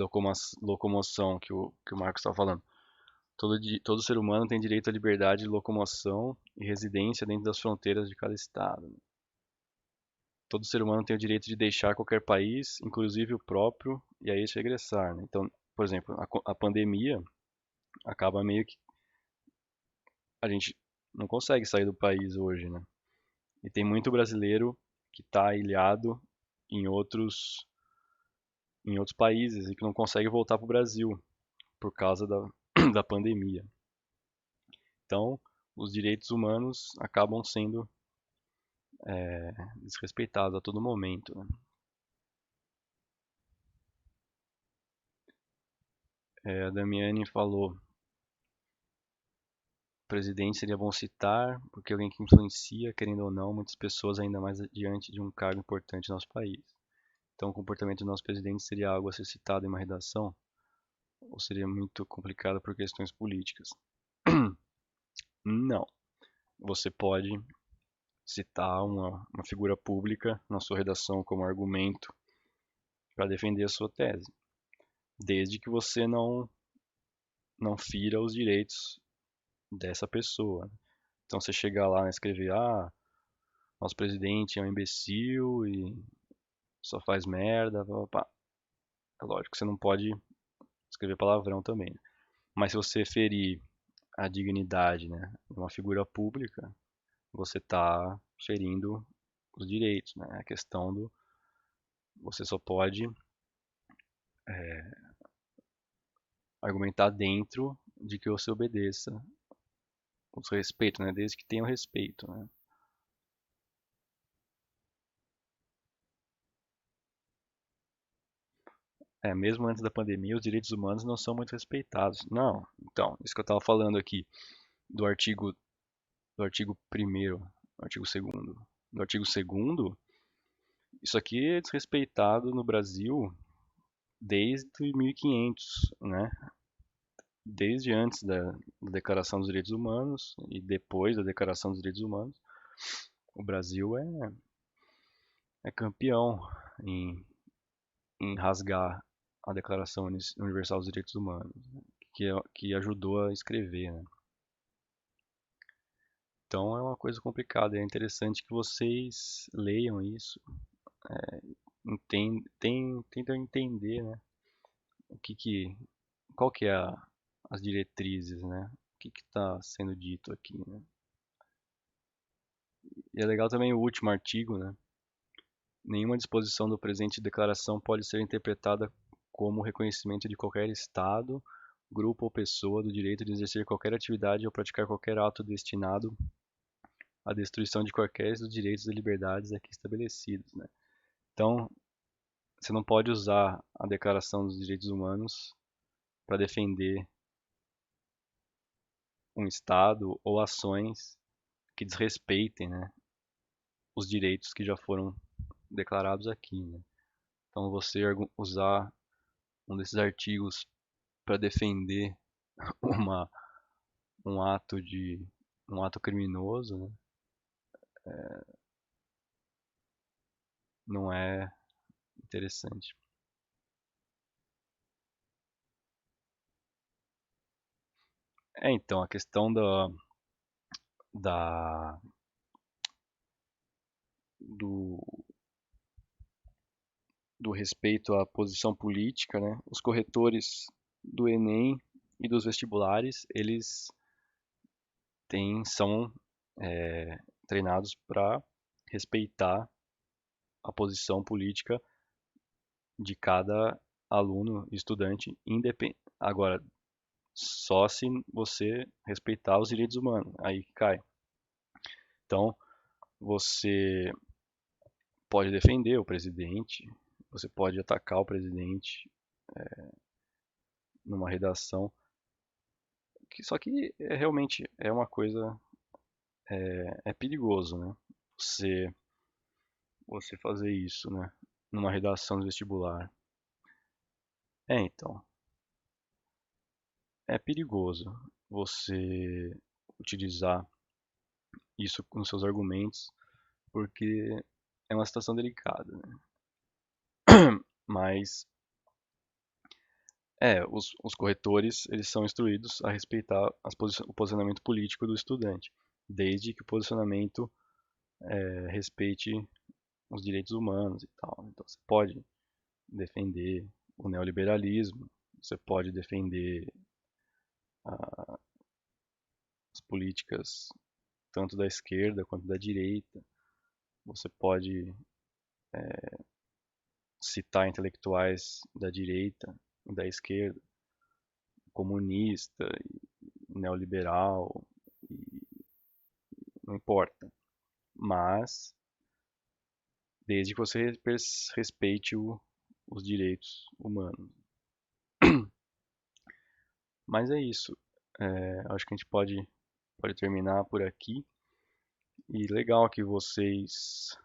locomoção que o Marcos está falando. Todo ser humano tem direito à liberdade de locomoção e residência dentro das fronteiras de cada estado. Todo ser humano tem o direito de deixar qualquer país, inclusive o próprio, e a este regressar, né? Então, por exemplo, a pandemia acaba meio que a gente não consegue sair do país hoje, né? E tem muito brasileiro que está ilhado em outros países e que não consegue voltar para o Brasil por causa da pandemia. Então, os direitos humanos acabam sendo desrespeitados a todo momento, né? A Damiani falou: presidente seria bom citar, porque alguém que influencia, querendo ou não, muitas pessoas ainda mais diante de um cargo importante no nosso país. Então, o comportamento do nosso presidente seria algo a ser citado em uma redação? Ou seria muito complicado por questões políticas? Não. Você pode citar uma figura pública na sua redação como argumento para defender a sua tese, desde que você não fira os direitos dessa pessoa. Então, você chegar lá e escrever, nosso presidente é um imbecil e só faz merda, pá, pá, pá. É lógico que você não pode escrever palavrão também, né? Mas se você ferir a dignidade, né, de uma figura pública, você está ferindo os direitos, né? A questão do você só pode argumentar dentro de que você obedeça o seu respeito, né? Desde que tenha o respeito, né? Mesmo antes da pandemia, os direitos humanos não são muito respeitados. Não, então, isso que eu estava falando aqui do artigo do artigo primeiro, do artigo segundo, do artigo segundo, isso aqui é desrespeitado no Brasil desde 1500, né? Desde antes da Declaração dos Direitos Humanos e depois da Declaração dos Direitos Humanos, o Brasil é campeão em, em rasgar a Declaração Universal dos Direitos Humanos, né? Que ajudou a escrever, né? Então é uma coisa complicada, é interessante que vocês leiam isso, tentam entender, né? O que que, qual que é as diretrizes, né? O que está sendo dito aqui, né? E é legal também o último artigo, né? Nenhuma disposição do presente declaração pode ser interpretada como reconhecimento de qualquer Estado, grupo ou pessoa do direito de exercer qualquer atividade ou praticar qualquer ato destinado à destruição de qualquer dos direitos e liberdades aqui estabelecidos, né? Então, você não pode usar a Declaração dos Direitos Humanos para defender um Estado ou ações que desrespeitem, né, os direitos que já foram declarados aqui, né? Então, você usar um desses artigos para defender uma, um ato de um ato criminoso, né, não é interessante. Então, a questão da, do, do respeito à posição política, né? Os corretores do Enem e dos vestibulares, eles são treinados para respeitar a posição política de cada aluno, estudante, independente. Agora, só se você respeitar os direitos humanos, aí que cai. Então, você pode defender o presidente, você pode atacar o presidente numa redação, só que realmente é uma coisa, é perigoso, né? Você, você fazer isso, né? Numa redação de vestibular. Então, é perigoso você utilizar isso nos seus argumentos, porque é uma situação delicada, né? Mas, os corretores, eles são instruídos a respeitar o posicionamento político do estudante, desde que o posicionamento respeite os direitos humanos e tal. Então, você pode defender o neoliberalismo, você pode defender as políticas tanto da esquerda quanto da direita, você pode citar intelectuais da direita e da esquerda, comunista, neoliberal, não importa. Mas, desde que você respeite os direitos humanos. Mas é isso. Acho que a gente pode terminar por aqui. E legal que vocês